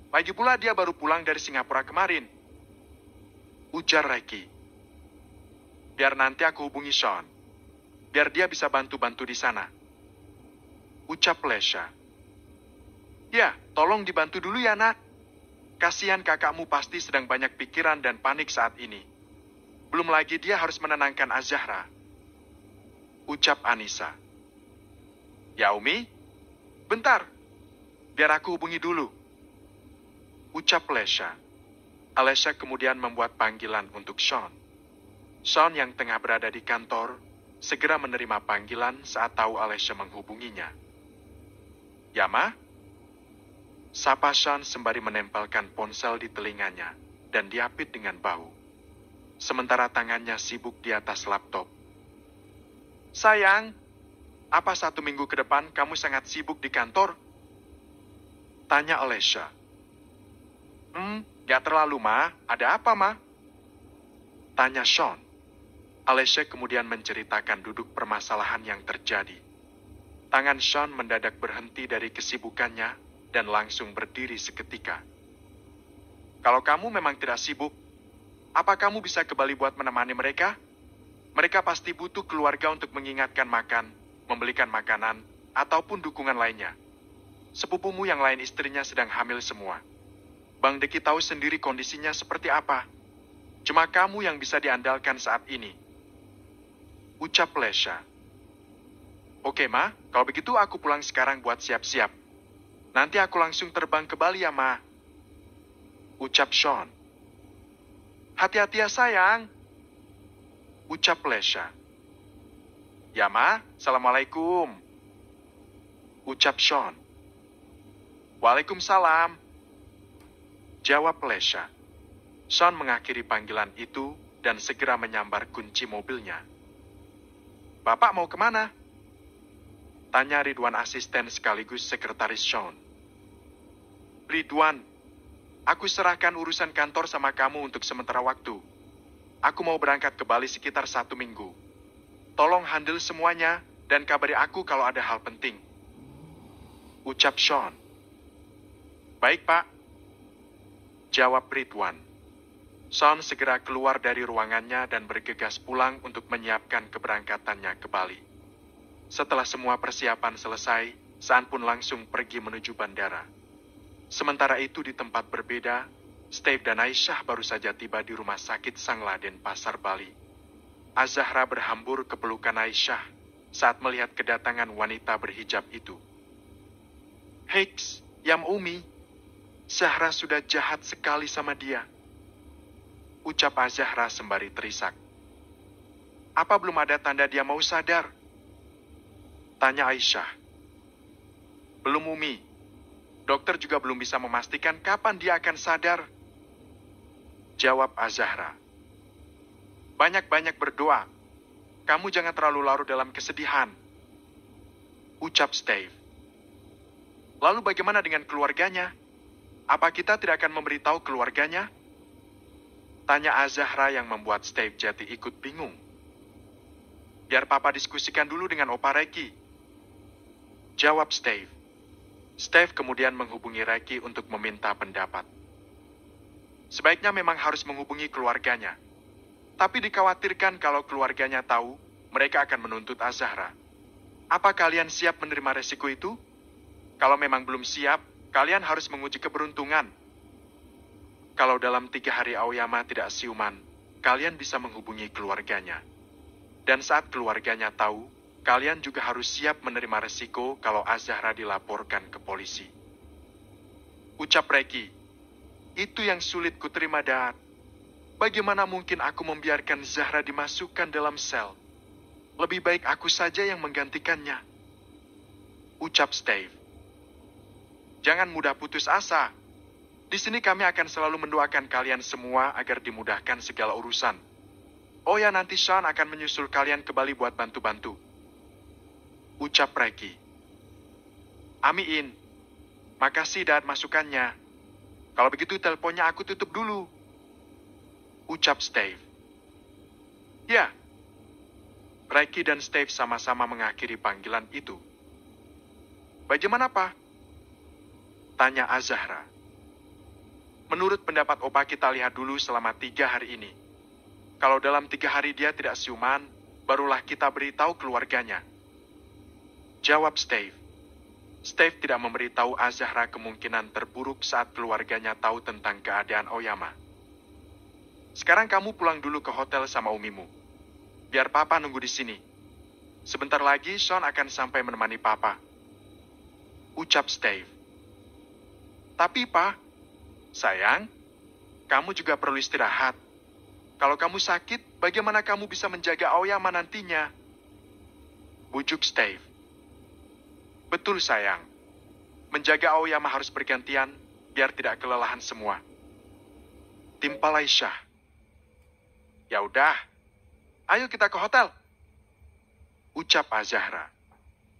Lagi pula dia baru pulang dari Singapura kemarin. Ujar Reki. Biar nanti aku hubungi Sean. Biar dia bisa bantu-bantu di sana. Ucap Alesha. Ya, tolong dibantu dulu ya, Nak. Kasihan kakakmu pasti sedang banyak pikiran dan panik saat ini. Belum lagi dia harus menenangkan Azahra. Ucap Anissa. Ya, Umi. Bentar. Biar aku hubungi dulu. Ucap Alesha. Alesha kemudian membuat panggilan untuk Sean. Sean yang tengah berada di kantor, segera menerima panggilan saat tahu Alesha menghubunginya. Yama? Sapa Sean sembari menempelkan ponsel di telinganya dan diapit dengan bahu. Sementara tangannya sibuk di atas laptop. Sayang, Apa 1 minggu ke depan kamu sangat sibuk di kantor? Tanya Alesha. Gak terlalu, Ma. Ada apa, Ma? Tanya Sean. Alesha kemudian menceritakan duduk permasalahan yang terjadi. Tangan Sean mendadak berhenti dari kesibukannya dan langsung berdiri seketika. Kalau kamu memang tidak sibuk, apa kamu bisa kembali buat menemani mereka? Mereka pasti butuh keluarga untuk mengingatkan makan, membelikan makanan, ataupun dukungan lainnya. Sepupumu yang lain istrinya sedang hamil semua. Bang Deki tahu sendiri kondisinya seperti apa. Cuma kamu yang bisa diandalkan saat ini. Ucap Lesha. Oke, Ma. Kalau begitu aku pulang sekarang buat siap-siap. Nanti aku langsung terbang ke Bali ya, Ma. Ucap Sean. Hati-hati ya, sayang. Ucap Lesha. Ya, Ma. Assalamualaikum. Ucap Sean. Waalaikumsalam. Jawab Lesha. Sean mengakhiri panggilan itu dan segera menyambar kunci mobilnya. Bapak mau kemana? Tanya Ridwan asisten sekaligus sekretaris Sean. Ridwan, aku serahkan urusan kantor sama kamu untuk sementara waktu. Aku mau berangkat ke Bali sekitar 1 minggu. Tolong handle semuanya dan kabari aku kalau ada hal penting. Ucap Sean. Baik, Pak. Jawab Ridwan. Sean segera keluar dari ruangannya dan bergegas pulang untuk menyiapkan keberangkatannya ke Bali. Setelah semua persiapan selesai, Sean pun langsung pergi menuju bandara. Sementara itu di tempat berbeda, Steve dan Aisyah baru saja tiba di rumah sakit Sangladen Pasar Bali. Azahra berhambur ke pelukan Aisyah saat melihat kedatangan wanita berhijab itu. Heiks, Yam Umi, Zahra sudah jahat sekali sama dia. Ucap Azahra sembari terisak. Apa belum ada tanda dia mau sadar? Tanya Aisyah. Belum, Umi. Dokter juga belum bisa memastikan kapan dia akan sadar. Jawab Azahra. Banyak-banyak berdoa. Kamu jangan terlalu larut dalam kesedihan. Ucap Steve. Lalu bagaimana dengan keluarganya? Apa kita tidak akan memberitahu keluarganya? Tanya Azahra yang membuat Steve jadi ikut bingung. Biar Papa diskusikan dulu dengan Opa Reki. Jawab Steve. Steve kemudian menghubungi Reki untuk meminta pendapat. Sebaiknya memang harus menghubungi keluarganya. Tapi dikhawatirkan kalau keluarganya tahu, mereka akan menuntut Azahra. Apa kalian siap menerima resiko itu? Kalau memang belum siap, kalian harus menguji keberuntungan. Kalau dalam 3 hari Aoyama tidak siuman, kalian bisa menghubungi keluarganya. Dan saat keluarganya tahu, kalian juga harus siap menerima resiko kalau Azahra dilaporkan ke polisi. Ucap Reki, itu yang sulit kuterima, Dad. Bagaimana mungkin aku membiarkan Zahra dimasukkan dalam sel? Lebih baik aku saja yang menggantikannya. Ucap Steve. Jangan mudah putus asa. Di sini kami akan selalu mendoakan kalian semua agar dimudahkan segala urusan. Oh ya, nanti Sean akan menyusul kalian ke Bali buat bantu-bantu. Ucap Reki. Amin. Makasih, Dad, masukannya. Kalau begitu teleponnya aku tutup dulu. Ucap Steve. Ya. Reki dan Steve sama-sama mengakhiri panggilan itu. Bagaimana, Pak? Tanya Azahra. Menurut pendapat Opa, kita lihat dulu selama 3 hari ini. Kalau dalam 3 hari dia tidak siuman, barulah kita beritahu keluarganya. Jawab Steve. Steve tidak memberitahu Azahra kemungkinan terburuk saat keluarganya tahu tentang keadaan Aoyama. Sekarang kamu pulang dulu ke hotel sama umimu. Biar Papa nunggu di sini. Sebentar lagi Sean akan sampai menemani Papa. Ucap Steve. Tapi, Pak, sayang, kamu juga perlu istirahat. Kalau kamu sakit, bagaimana kamu bisa menjaga Aoyama nantinya? Bujuk Steve. Betul, sayang. Menjaga Aoyama harus bergantian, biar tidak kelelahan semua. Timpal Aisyah. Ya udah, ayo kita ke hotel. Ucap Azahra.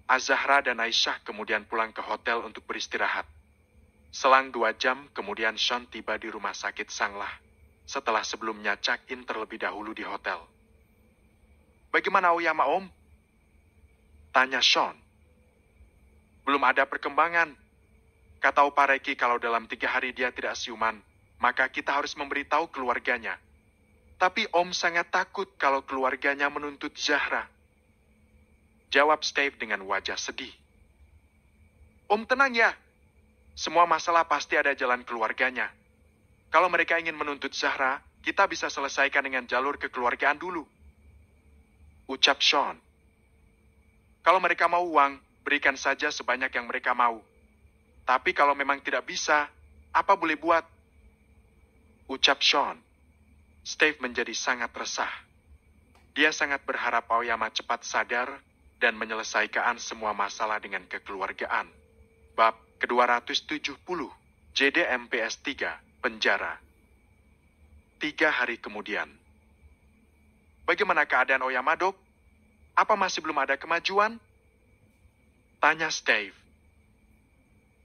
Azahra dan Aisyah kemudian pulang ke hotel untuk beristirahat. Selang 2 jam, kemudian Sean tiba di rumah sakit Sanglah, setelah sebelumnya check-in terlebih dahulu di hotel. "Bagaimana Aoyama, Om?" tanya Sean. "Belum ada perkembangan. Kata Opa Reki kalau dalam 3 hari dia tidak siuman, maka kita harus memberitahu keluarganya. Tapi Om sangat takut kalau keluarganya menuntut Zahra," jawab Steve dengan wajah sedih. "Om tenang ya. Semua masalah pasti ada jalan keluarganya. Kalau mereka ingin menuntut Zahra, kita bisa selesaikan dengan jalur kekeluargaan dulu," ucap Sean. "Kalau mereka mau uang, berikan saja sebanyak yang mereka mau. Tapi kalau memang tidak bisa, apa boleh buat?" ucap Sean. Steve menjadi sangat resah. Dia sangat berharap Aoyama cepat sadar dan menyelesaikan semua masalah dengan kekeluargaan. Bab ke-270, JDMPS 3, penjara. 3 hari kemudian. "Bagaimana keadaan Aoyama, Dok? Apa masih belum ada kemajuan?" tanya Steve.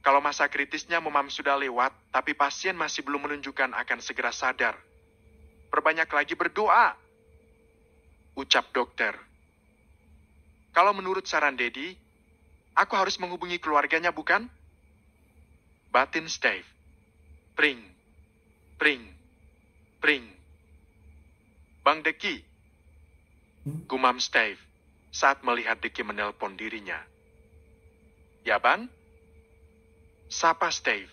"Kalau masa kritisnya memang sudah lewat, tapi pasien masih belum menunjukkan akan segera sadar. Perbanyak lagi berdoa," ucap dokter. "Kalau menurut saran Dedi, aku harus menghubungi keluarganya, bukan?" batin Steve. Pring, pring, pring. "Bang Deki," gumam Steve saat melihat Deki menelpon dirinya. "Ya, Bang?" sapa Steve.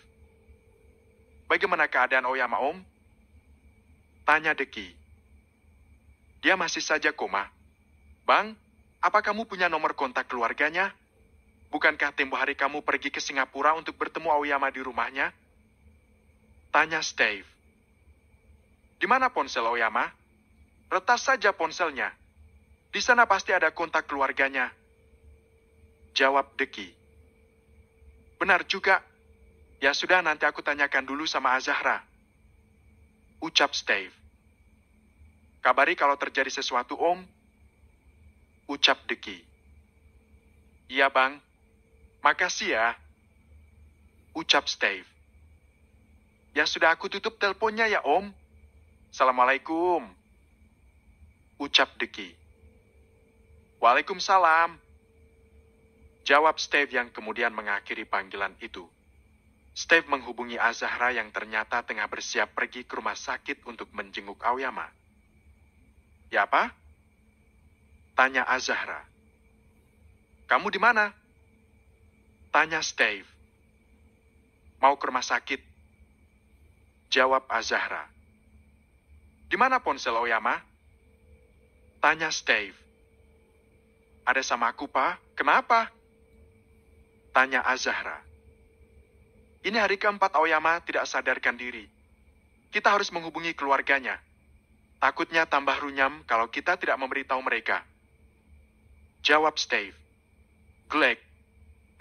"Bagaimana keadaan Aoyama, Om?" tanya Deki. "Dia masih saja koma. Bang, apa kamu punya nomor kontak keluarganya? Bukankah tempo hari kamu pergi ke Singapura untuk bertemu Aoyama di rumahnya?" tanya Steve. "Di mana ponsel Aoyama? Retas saja ponselnya. Di sana pasti ada kontak keluarganya," jawab Deki. "Benar juga. Ya sudah, nanti aku tanyakan dulu sama Azahra," ucap Steve. "Kabari kalau terjadi sesuatu, Om," ucap Deki. "Iya, Bang. Makasih ya," ucap Steve. "Ya sudah, aku tutup teleponnya ya, Om. Assalamualaikum," ucap Deki. "Waalaikumsalam," jawab Steve yang kemudian mengakhiri panggilan itu. Steve menghubungi Azahra yang ternyata tengah bersiap pergi ke rumah sakit untuk menjenguk Aoyama. "Ya, apa?" tanya Azahra. "Kamu di mana?" tanya Steve. "Mau ke rumah sakit," jawab Azahra. "Di mana ponsel Aoyama?" tanya Steve. "Ada sama aku, Pak. Kenapa?" tanya Azahra. "Ini hari keempat Aoyama tidak sadarkan diri. Kita harus menghubungi keluarganya. Takutnya tambah runyam kalau kita tidak memberitahu mereka," jawab Steve. Glek,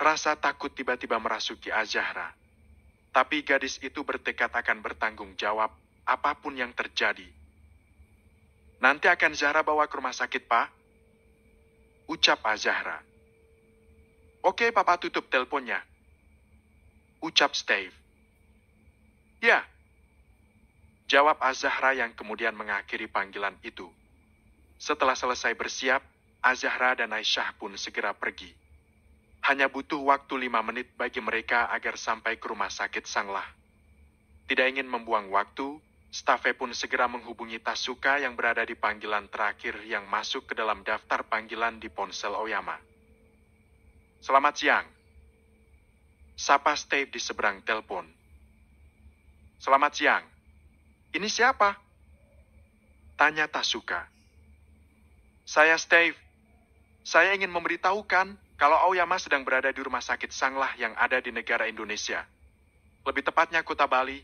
rasa takut tiba-tiba merasuki Azahra. Tapi gadis itu bertekad akan bertanggung jawab apapun yang terjadi. "Nanti akan Zahra bawa ke rumah sakit, Pak," ucap Azahra. "Oke, Papa tutup teleponnya," ucap Steve. "Ya," jawab Azahra yang kemudian mengakhiri panggilan itu. Setelah selesai bersiap, Azahra dan Aisyah pun segera pergi. Hanya butuh waktu 5 menit bagi mereka agar sampai ke rumah sakit Sanglah. Tidak ingin membuang waktu, stafnya pun segera menghubungi Tasuka yang berada di panggilan terakhir yang masuk ke dalam daftar panggilan di ponsel Aoyama. "Selamat siang," sapa Steve di seberang telepon. "Selamat siang. Ini siapa?" tanya Tasuka. "Saya Steve. Saya ingin memberitahukan kalau Aoyama sedang berada di rumah sakit Sanglah yang ada di negara Indonesia. Lebih tepatnya kota Bali,"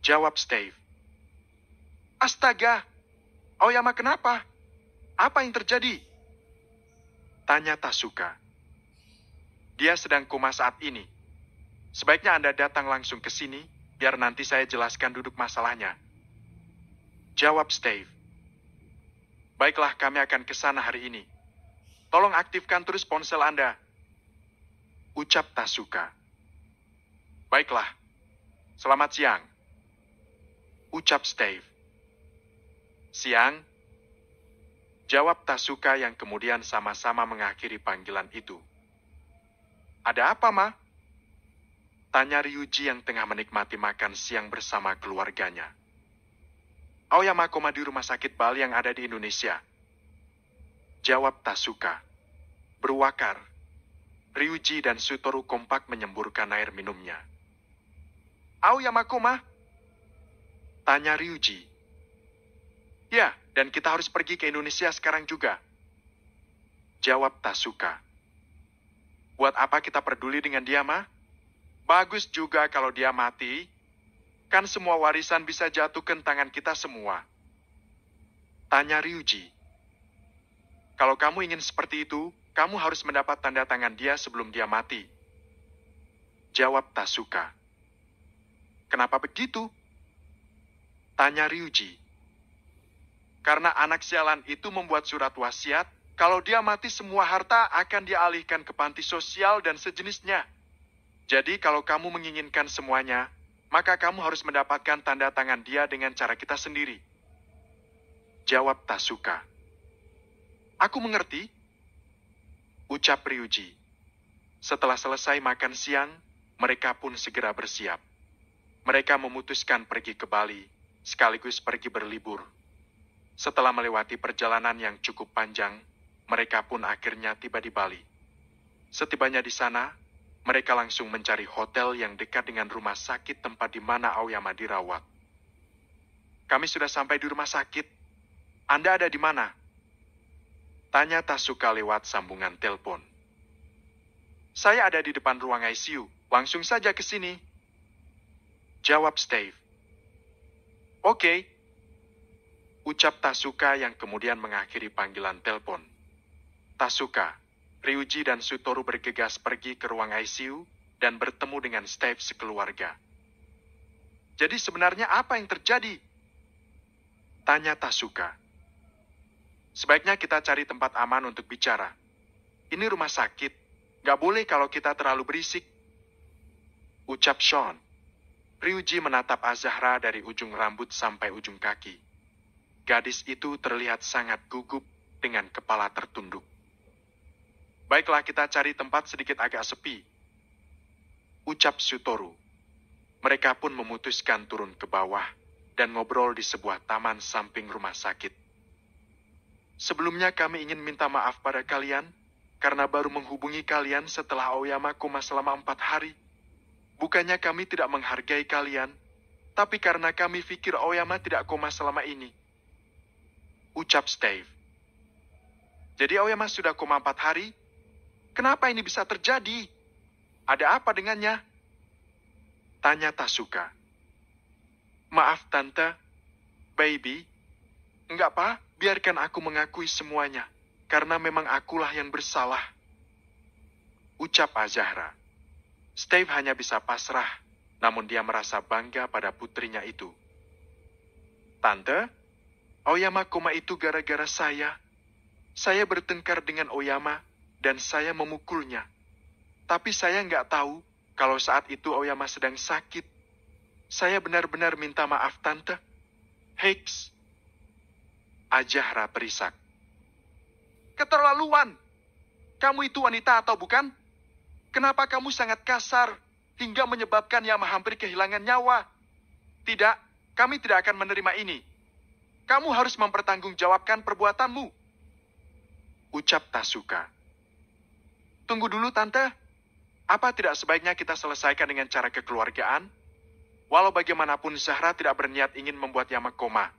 jawab Steve. "Astaga! Aoyama kenapa? Apa yang terjadi?" tanya Tasuka. "Dia sedang koma saat ini. Sebaiknya Anda datang langsung ke sini, biar nanti saya jelaskan duduk masalahnya," jawab Steve. "Baiklah, kami akan ke sana hari ini. Tolong aktifkan terus ponsel Anda. Ucap Tasuka. Baiklah. Selamat siang. Ucap Steve. Siang. Jawab Tasuka yang kemudian sama-sama mengakhiri panggilan itu. Ada apa, Ma? Tanya Ryuji yang tengah menikmati makan siang bersama keluarganya. Aoyama koma di rumah sakit Bali yang ada di Indonesia. Jawab Tasuka. Berwakar. Ryuji dan Shutoru kompak menyemburkan air minumnya. Aoyama koma? Tanya Ryuji. Ya, dan kita harus pergi ke Indonesia sekarang juga. Jawab Tasuka. Buat apa kita peduli dengan dia, Ma? Bagus juga kalau dia mati. Kan semua warisan bisa jatuh ke tangan kita semua. Tanya Ryuji. Kalau kamu ingin seperti itu, kamu harus mendapat tanda tangan dia sebelum dia mati. Jawab Tasuka. Kenapa begitu? Tanya Ryuji. Karena anak sialan itu membuat surat wasiat, kalau dia mati semua harta akan dialihkan ke panti sosial dan sejenisnya. Jadi kalau kamu menginginkan semuanya, maka kamu harus mendapatkan tanda tangan dia dengan cara kita sendiri. Jawab Tasuka. Aku mengerti. Ucap Ryuji. Setelah selesai makan siang, mereka pun segera bersiap. Mereka memutuskan pergi ke Bali, sekaligus pergi berlibur. Setelah melewati perjalanan yang cukup panjang, mereka pun akhirnya tiba di Bali. Setibanya di sana, mereka langsung mencari hotel yang dekat dengan rumah sakit tempat di mana Aoyama dirawat. Kami sudah sampai di rumah sakit. Anda ada di mana? Tanya Tasuka lewat sambungan telepon. Saya ada di depan ruang ICU. Langsung saja ke sini. Jawab Steve. Oke. Ucap Tasuka yang kemudian mengakhiri panggilan telepon. Tasuka, Ryuji dan Shutoru bergegas pergi ke ruang ICU dan bertemu dengan Steve sekeluarga. Jadi sebenarnya apa yang terjadi? Tanya Tasuka. Sebaiknya kita cari tempat aman untuk bicara. Ini rumah sakit. Gak boleh kalau kita terlalu berisik. Ucap Sean. Ryuji menatap Azahra dari ujung rambut sampai ujung kaki. Gadis itu terlihat sangat gugup dengan kepala tertunduk. Baiklah kita cari tempat sedikit agak sepi. Ucap Shutoru. Mereka pun memutuskan turun ke bawah dan ngobrol di sebuah taman samping rumah sakit. Sebelumnya kami ingin minta maaf pada kalian, karena baru menghubungi kalian setelah Aoyama koma selama 4 hari. Bukannya kami tidak menghargai kalian, tapi karena kami pikir Aoyama tidak koma selama ini. Ucap Steve. Jadi Aoyama sudah koma 4 hari? Kenapa ini bisa terjadi? Ada apa dengannya? Tanya Tasuka. Maaf Tante, Baby. Enggak Pak, biarkan aku mengakui semuanya, karena memang akulah yang bersalah. Ucap Azahra. Steve hanya bisa pasrah, namun dia merasa bangga pada putrinya itu. Tante, Aoyama koma itu gara-gara saya. Saya bertengkar dengan Aoyama, dan saya memukulnya. Tapi saya nggak tahu kalau saat itu Aoyama sedang sakit. Saya benar-benar minta maaf, Tante. Hex. Azahra terisak. Keterlaluan! Kamu itu wanita atau bukan? Kenapa kamu sangat kasar hingga menyebabkan Yama hampir kehilangan nyawa? Tidak, kami tidak akan menerima ini. Kamu harus mempertanggungjawabkan perbuatanmu. Ucap Tasuka. Tunggu dulu, Tante. Apa tidak sebaiknya kita selesaikan dengan cara kekeluargaan? Walau bagaimanapun Zahra tidak berniat ingin membuat Yama koma.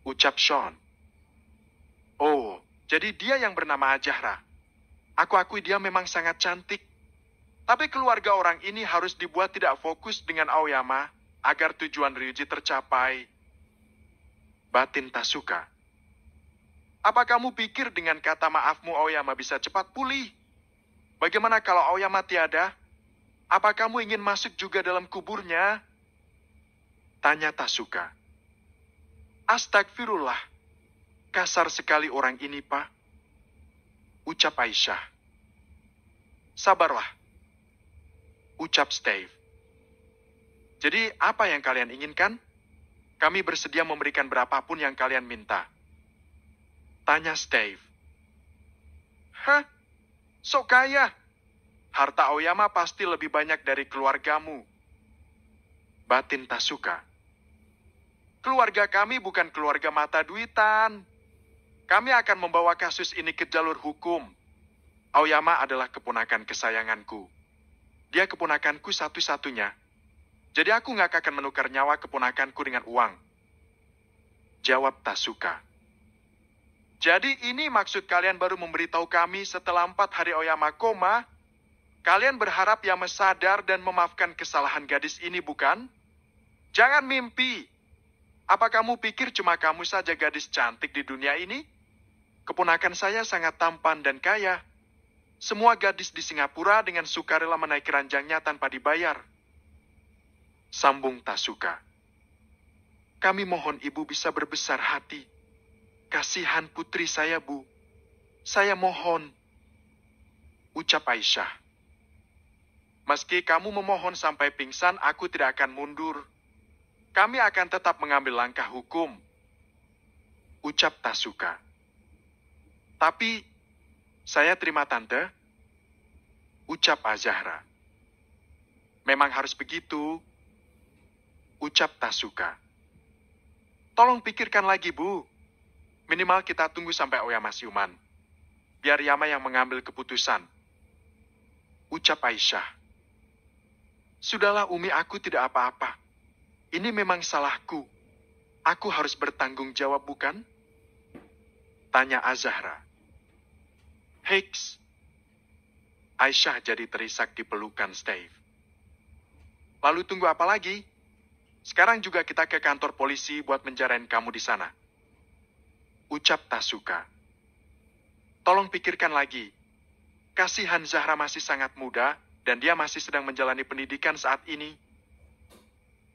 Ucap Sean. Oh, jadi dia yang bernama Azahra. Aku akui dia memang sangat cantik. Tapi keluarga orang ini harus dibuat tidak fokus dengan Aoyama agar tujuan Ryuji tercapai. Batin Tasuka. Apa kamu pikir dengan kata maafmu Aoyama bisa cepat pulih? Bagaimana kalau Aoyama tiada? Apa kamu ingin masuk juga dalam kuburnya? Tanya Tasuka. Astagfirullah. Kasar sekali orang ini, Pak. Ucap Aisyah. Sabarlah. Ucap Steve. Jadi apa yang kalian inginkan? Kami bersedia memberikan berapapun yang kalian minta. Tanya Steve. Hah? Sok kaya? Harta Aoyama pasti lebih banyak dari keluargamu. Batin Tasuka. Keluarga kami bukan keluarga mata duitan. Kami akan membawa kasus ini ke jalur hukum. Aoyama adalah keponakan kesayanganku. Dia keponakanku satu-satunya. Jadi aku nggak akan menukar nyawa keponakanku dengan uang. Jawab Tasuka. Jadi ini maksud kalian baru memberitahu kami setelah 4 hari Aoyama koma? Kalian berharap Yama sadar dan memaafkan kesalahan gadis ini, bukan? Jangan mimpi. Apa kamu pikir cuma kamu saja gadis cantik di dunia ini? Keponakan saya sangat tampan dan kaya. Semua gadis di Singapura dengan sukarela menaiki ranjangnya tanpa dibayar. Sambung Tasuka. Kami mohon ibu bisa berbesar hati. Kasihan putri saya, Bu. Saya mohon. Ucap Aisyah. Meski kamu memohon sampai pingsan, aku tidak akan mundur. Kami akan tetap mengambil langkah hukum. Ucap Tasuka. Tapi, saya terima tante. Ucap Azahra. Memang harus begitu. Ucap Tasuka. Tolong pikirkan lagi, Bu. Minimal kita tunggu sampai Aoyama siuman. Biar Yama yang mengambil keputusan. Ucap Aisyah. Sudahlah Umi, aku tidak apa-apa. Ini memang salahku. Aku harus bertanggung jawab, bukan? Tanya Azahra. Hicks. Aisyah jadi terisak di pelukan Steve. Lalu tunggu apa lagi? Sekarang juga kita ke kantor polisi buat menjarain kamu di sana. Ucap Tasuka. Tolong pikirkan lagi. Kasihan Zahra masih sangat muda dan dia masih sedang menjalani pendidikan saat ini.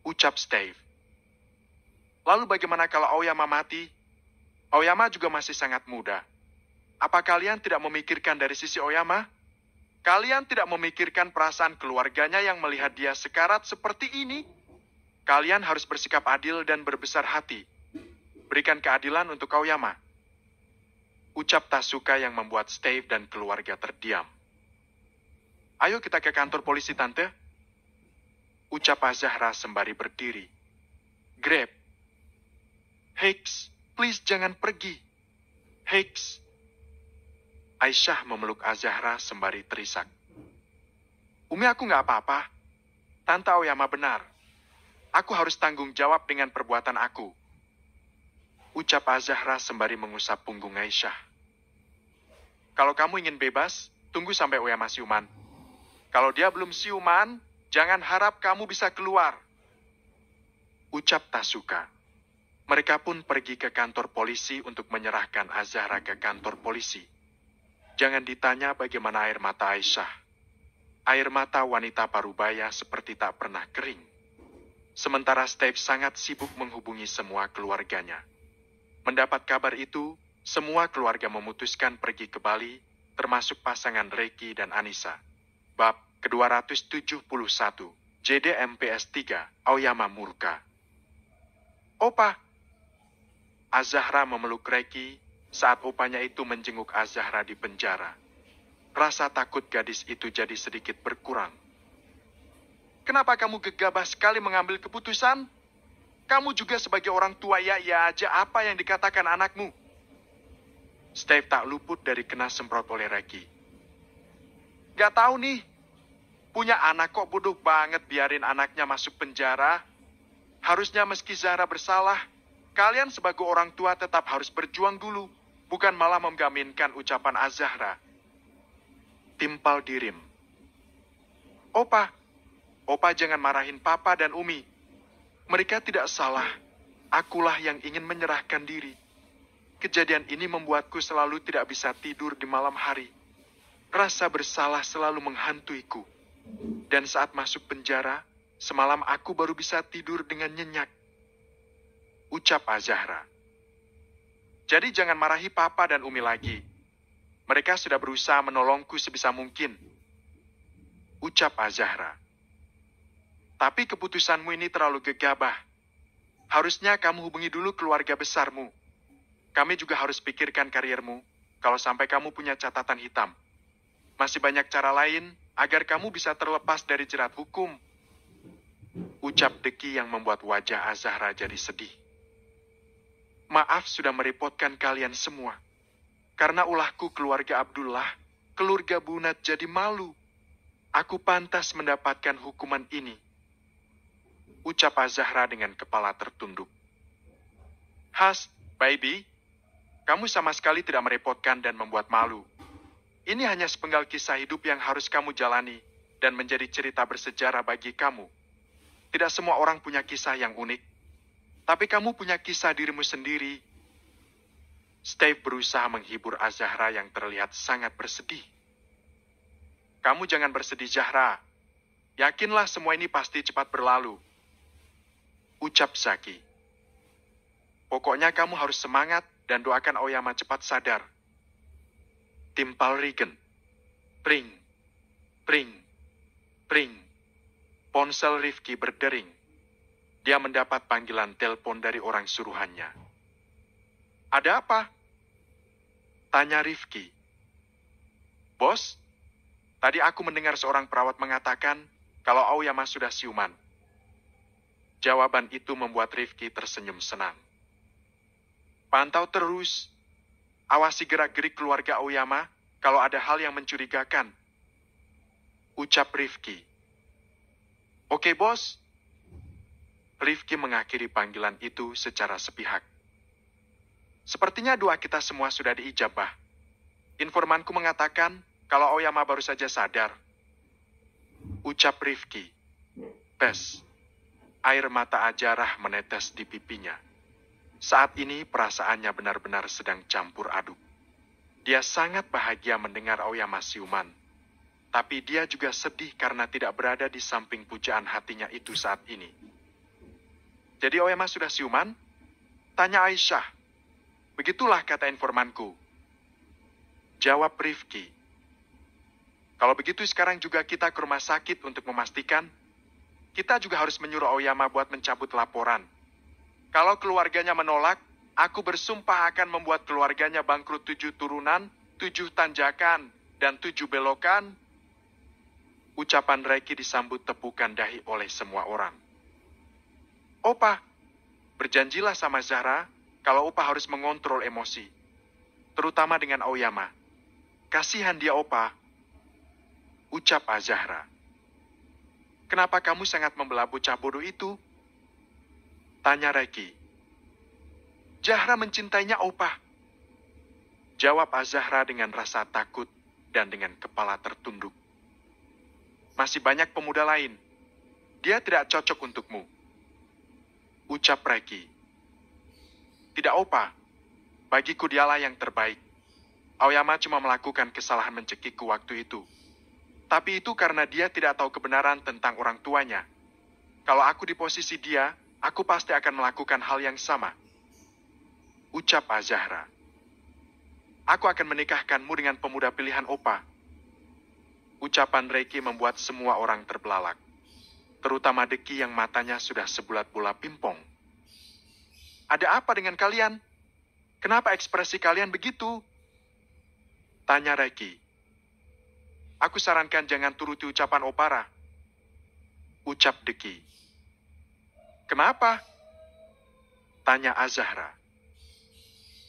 Ucap Steve. Lalu bagaimana kalau Aoyama mati? Aoyama juga masih sangat muda. Apa kalian tidak memikirkan dari sisi Aoyama? Kalian tidak memikirkan perasaan keluarganya yang melihat dia sekarat seperti ini? Kalian harus bersikap adil dan berbesar hati. Berikan keadilan untuk Aoyama. Ucap Tasuka yang membuat Steve dan keluarga terdiam. Ayo kita ke kantor polisi, Tante. Ucap Azahra sembari berdiri. Grab. Hicks, please jangan pergi. Hicks. Aisyah memeluk Azahra sembari terisak. Umi, aku nggak apa-apa. Tante Aoyama benar. Aku harus tanggung jawab dengan perbuatan aku. Ucap Azahra sembari mengusap punggung Aisyah. Kalau kamu ingin bebas, tunggu sampai Aoyama siuman. Kalau dia belum siuman, jangan harap kamu bisa keluar. Ucap Tasuka. Mereka pun pergi ke kantor polisi untuk menyerahkan Azahra ke kantor polisi. Jangan ditanya bagaimana air mata Aisyah. Air mata wanita parubaya seperti tak pernah kering. Sementara Steve sangat sibuk menghubungi semua keluarganya. Mendapat kabar itu, semua keluarga memutuskan pergi ke Bali, termasuk pasangan Reki dan Anissa. Bab ke-271, JDMPS 3, Aoyama murka. Opa. Azahra memeluk Reki saat opanya itu menjenguk Azahra di penjara. Rasa takut gadis itu jadi sedikit berkurang. Kenapa kamu gegabah sekali mengambil keputusan? Kamu juga sebagai orang tua ya aja apa yang dikatakan anakmu. Steve tak luput dari kena semprot oleh Reki. Gak tahu nih. Punya anak kok bodoh banget biarin anaknya masuk penjara. Harusnya meski Zahra bersalah, kalian sebagai orang tua tetap harus berjuang dulu. Bukan malah menggaminkan ucapan Azahra. Timpal dirim. Opa jangan marahin Papa dan Umi. Mereka tidak salah. Akulah yang ingin menyerahkan diri. Kejadian ini membuatku selalu tidak bisa tidur di malam hari. Rasa bersalah selalu menghantuiku. Dan saat masuk penjara, semalam aku baru bisa tidur dengan nyenyak. Ucap Azahra. Jadi jangan marahi Papa dan Umi lagi. Mereka sudah berusaha menolongku sebisa mungkin, ucap Azahra. Tapi keputusanmu ini terlalu gegabah. Harusnya kamu hubungi dulu keluarga besarmu. Kami juga harus pikirkan kariermu, kalau sampai kamu punya catatan hitam. Masih banyak cara lain agar kamu bisa terlepas dari jerat hukum, ucap Deki yang membuat wajah Azahra jadi sedih. Maaf sudah merepotkan kalian semua. Karena ulahku keluarga Abdullah, keluarga Bunat jadi malu. Aku pantas mendapatkan hukuman ini, ucap Azahra dengan kepala tertunduk. Has, baby, kamu sama sekali tidak merepotkan dan membuat malu. Ini hanya sepenggal kisah hidup yang harus kamu jalani dan menjadi cerita bersejarah bagi kamu. Tidak semua orang punya kisah yang unik, tapi kamu punya kisah dirimu sendiri. Steve berusaha menghibur Azahra yang terlihat sangat bersedih. Kamu jangan bersedih, Zahra. Yakinlah semua ini pasti cepat berlalu, ucap Zaki. Pokoknya kamu harus semangat dan doakan Aoyama cepat sadar. Timpal Regan. Pring, pring, pring. Ponsel Rifki berdering. Dia mendapat panggilan telepon dari orang suruhannya. Ada apa? Tanya Rifki. Bos, tadi aku mendengar seorang perawat mengatakan kalau Aoyama sudah siuman. Jawaban itu membuat Rifki tersenyum senang. Pantau terus. Awasi gerak-gerik keluarga Aoyama kalau ada hal yang mencurigakan, ucap Rifki. Oke, bos. Rifki mengakhiri panggilan itu secara sepihak. Sepertinya doa kita semua sudah diijabah. Informanku mengatakan kalau Aoyama baru saja sadar, ucap Rifki. Pes. Air mata Azahra menetes di pipinya. Saat ini perasaannya benar-benar sedang campur aduk. Dia sangat bahagia mendengar Aoyama siuman. Tapi dia juga sedih karena tidak berada di samping pujaan hatinya itu saat ini. Jadi Aoyama sudah siuman? Tanya Aisyah. Begitulah kata informanku, jawab Rifki. Kalau begitu sekarang juga kita ke rumah sakit untuk memastikan. Kita juga harus menyuruh Aoyama buat mencabut laporan. Kalau keluarganya menolak, aku bersumpah akan membuat keluarganya bangkrut 7 turunan, 7 tanjakan, dan 7 belokan. Ucapan Reiki disambut tepukan dahi oleh semua orang. Opa, berjanjilah sama Zahra kalau Opa harus mengontrol emosi. Terutama dengan Aoyama. Kasihan dia, Opa, ucap Azahra. Kenapa kamu sangat membelah bocah bodoh itu? Tanya Reiki. Zahra mencintainya, Opa, jawab Azahra dengan rasa takut dan dengan kepala tertunduk. Masih banyak pemuda lain. Dia tidak cocok untukmu, ucap Reiki. Tidak, Opa. Bagiku dialah yang terbaik. Aoyama cuma melakukan kesalahan mencekikku waktu itu. Tapi itu karena dia tidak tahu kebenaran tentang orang tuanya. Kalau aku di posisi dia, aku pasti akan melakukan hal yang sama, ucap Azahra. Aku akan menikahkanmu dengan pemuda pilihan Opa. Ucapan Reiki membuat semua orang terbelalak. Terutama Deki yang matanya sudah sebulat bola pimpong. Ada apa dengan kalian? Kenapa ekspresi kalian begitu? Tanya Reiki. Aku sarankan jangan turuti ucapan Opara, ucap Deki. Kenapa? Tanya Azahra.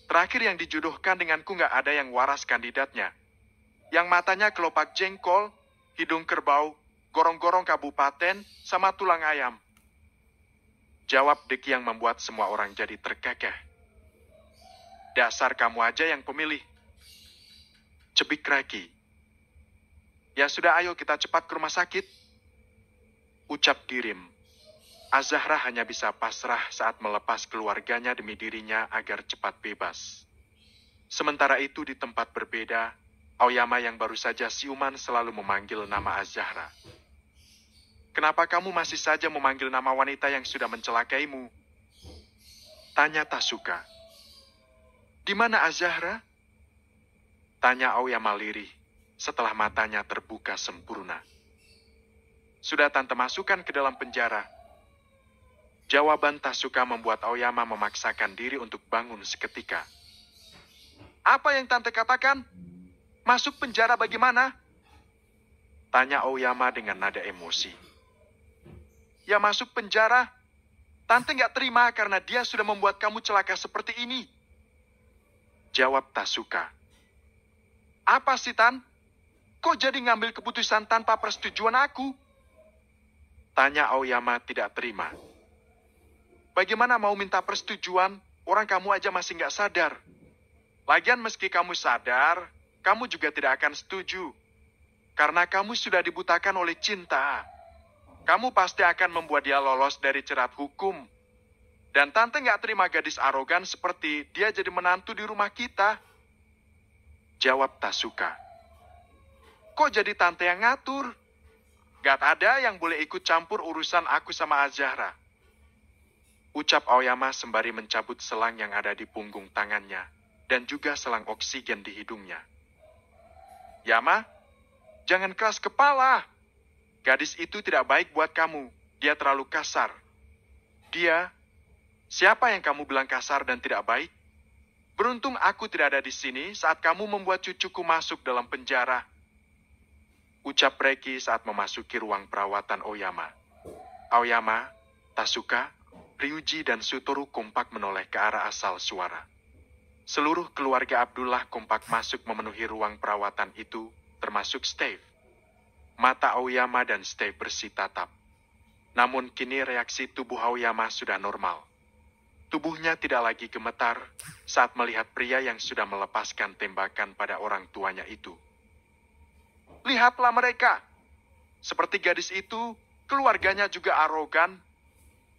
Terakhir yang dijodohkan denganku nggak ada yang waras kandidatnya. Yang matanya kelopak jengkol, hidung kerbau, gorong-gorong kabupaten, sama tulang ayam. Jawab Deki yang membuat semua orang jadi terkekeh. Dasar kamu aja yang pemilih, cebik Reiki. Ya sudah, ayo kita cepat ke rumah sakit, ucap Dirim. Azahra hanya bisa pasrah saat melepas keluarganya demi dirinya agar cepat bebas. Sementara itu di tempat berbeda, Aoyama yang baru saja siuman selalu memanggil nama Azahra. Kenapa kamu masih saja memanggil nama wanita yang sudah mencelakaimu? Tanya Tasuka. Di mana Azahra? Tanya Aoyama lirih setelah matanya terbuka sempurna. Sudah Tante masukkan ke dalam penjara. Jawaban Tasuka membuat Aoyama memaksakan diri untuk bangun seketika. Apa yang Tante katakan? Masuk penjara bagaimana? Tanya Aoyama dengan nada emosi. Ya masuk penjara. Tante nggak terima karena dia sudah membuat kamu celaka seperti ini. Jawab Tasuka. Apa sih, Tan? Kok jadi ngambil keputusan tanpa persetujuan aku? Tanya Aoyama tidak terima. Bagaimana mau minta persetujuan? Orang kamu aja masih nggak sadar. Lagian meski kamu sadar, kamu juga tidak akan setuju. Karena kamu sudah dibutakan oleh cinta. Kamu pasti akan membuat dia lolos dari jerat hukum. Dan Tante nggak terima gadis arogan seperti dia jadi menantu di rumah kita. Jawab Tasuka. Kok jadi Tante yang ngatur? Gak ada yang boleh ikut campur urusan aku sama Azahra. Ucap Aoyama sembari mencabut selang yang ada di punggung tangannya. Dan juga selang oksigen di hidungnya. Yama, jangan keras kepala. Gadis itu tidak baik buat kamu. Dia terlalu kasar. Dia, siapa yang kamu bilang kasar dan tidak baik? Beruntung aku tidak ada di sini saat kamu membuat cucuku masuk dalam penjara. Ucap Reki saat memasuki ruang perawatan Aoyama. Aoyama, Tasuka, Ryuji, dan Sutoru kompak menoleh ke arah asal suara. Seluruh keluarga Abdullah kompak masuk memenuhi ruang perawatan itu, termasuk Steve. Mata Aoyama dan Steve bersih tatap. Namun kini reaksi tubuh Aoyama sudah normal. Tubuhnya tidak lagi gemetar saat melihat pria yang sudah melepaskan tembakan pada orang tuanya itu. Lihatlah mereka. Seperti gadis itu, keluarganya juga arogan.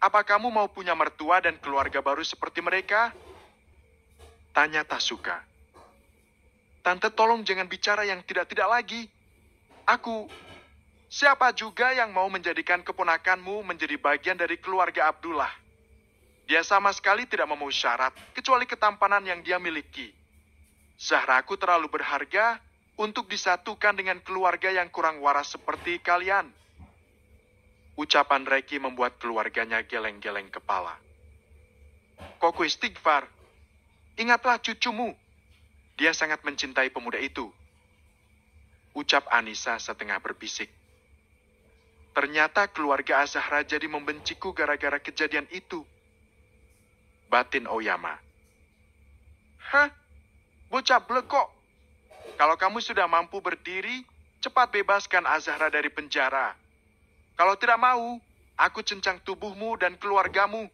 Apa kamu mau punya mertua dan keluarga baru seperti mereka? Tanya Tasuka. Tante tolong jangan bicara yang tidak-tidak lagi. Siapa juga yang mau menjadikan keponakanmu menjadi bagian dari keluarga Abdullah? Dia sama sekali tidak memenuhi syarat, kecuali ketampanan yang dia miliki. Zahraku terlalu berharga untuk disatukan dengan keluarga yang kurang waras seperti kalian. Ucapan Reki membuat keluarganya geleng-geleng kepala. Koko istighfar. Ingatlah cucumu. Dia sangat mencintai pemuda itu. Ucap Anissa setengah berbisik. Ternyata keluarga Azahra jadi membenciku gara-gara kejadian itu. Batin Aoyama. Hah? Bocah blekok. Kalau kamu sudah mampu berdiri, cepat bebaskan Azahra dari penjara. Kalau tidak mau, aku cencang tubuhmu dan keluargamu.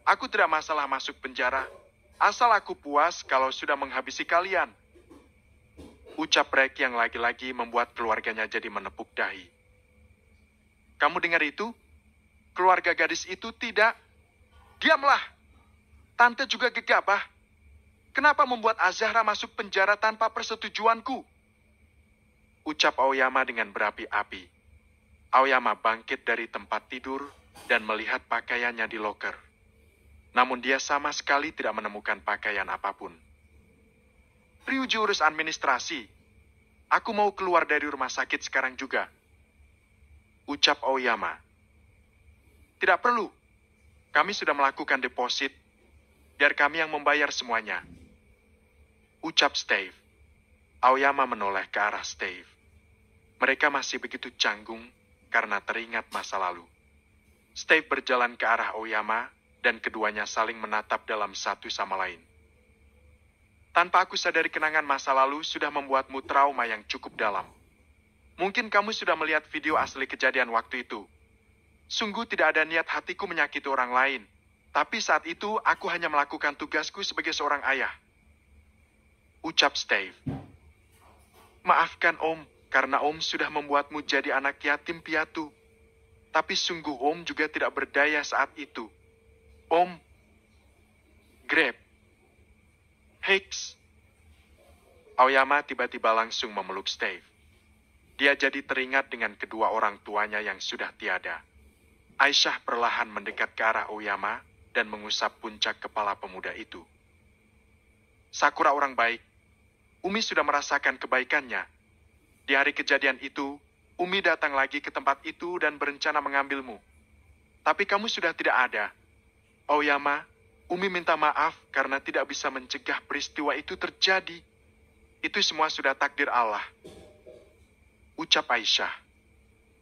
Aku tidak masalah masuk penjara. Asal aku puas kalau sudah menghabisi kalian. Ucap Rek yang lagi-lagi membuat keluarganya jadi menepuk dahi. Kamu dengar itu? Keluarga gadis itu tidak. Diamlah. Tante juga gegabah. Kenapa membuat Azahra masuk penjara tanpa persetujuanku? Ucap Aoyama dengan berapi-api. Aoyama bangkit dari tempat tidur dan melihat pakaiannya di loker. Namun dia sama sekali tidak menemukan pakaian apapun. Ryuji urus administrasi. Aku mau keluar dari rumah sakit sekarang juga. Ucap Aoyama. Tidak perlu. Kami sudah melakukan deposit. Biar kami yang membayar semuanya. Ucap Steve. Aoyama menoleh ke arah Steve. Mereka masih begitu canggung karena teringat masa lalu. Steve berjalan ke arah Aoyama dan keduanya saling menatap dalam satu sama lain. Tanpa aku sadari kenangan masa lalu sudah membuatmu trauma yang cukup dalam. Mungkin kamu sudah melihat video asli kejadian waktu itu. Sungguh tidak ada niat hatiku menyakiti orang lain. Tapi saat itu aku hanya melakukan tugasku sebagai seorang ayah. Ucap Steve. Maafkan Om, karena Om sudah membuatmu jadi anak yatim piatu. Tapi sungguh Om juga tidak berdaya saat itu. Om. Grab. Hicks. Aoyama tiba-tiba langsung memeluk Steve. Dia jadi teringat dengan kedua orang tuanya yang sudah tiada. Aisyah perlahan mendekat ke arah Aoyama dan mengusap puncak kepala pemuda itu. Sakura orang baik. Umi sudah merasakan kebaikannya. Di hari kejadian itu, Umi datang lagi ke tempat itu dan berencana mengambilmu. Tapi kamu sudah tidak ada. Aoyama, Umi minta maaf karena tidak bisa mencegah peristiwa itu terjadi. Itu semua sudah takdir Allah. Ucap Aisyah.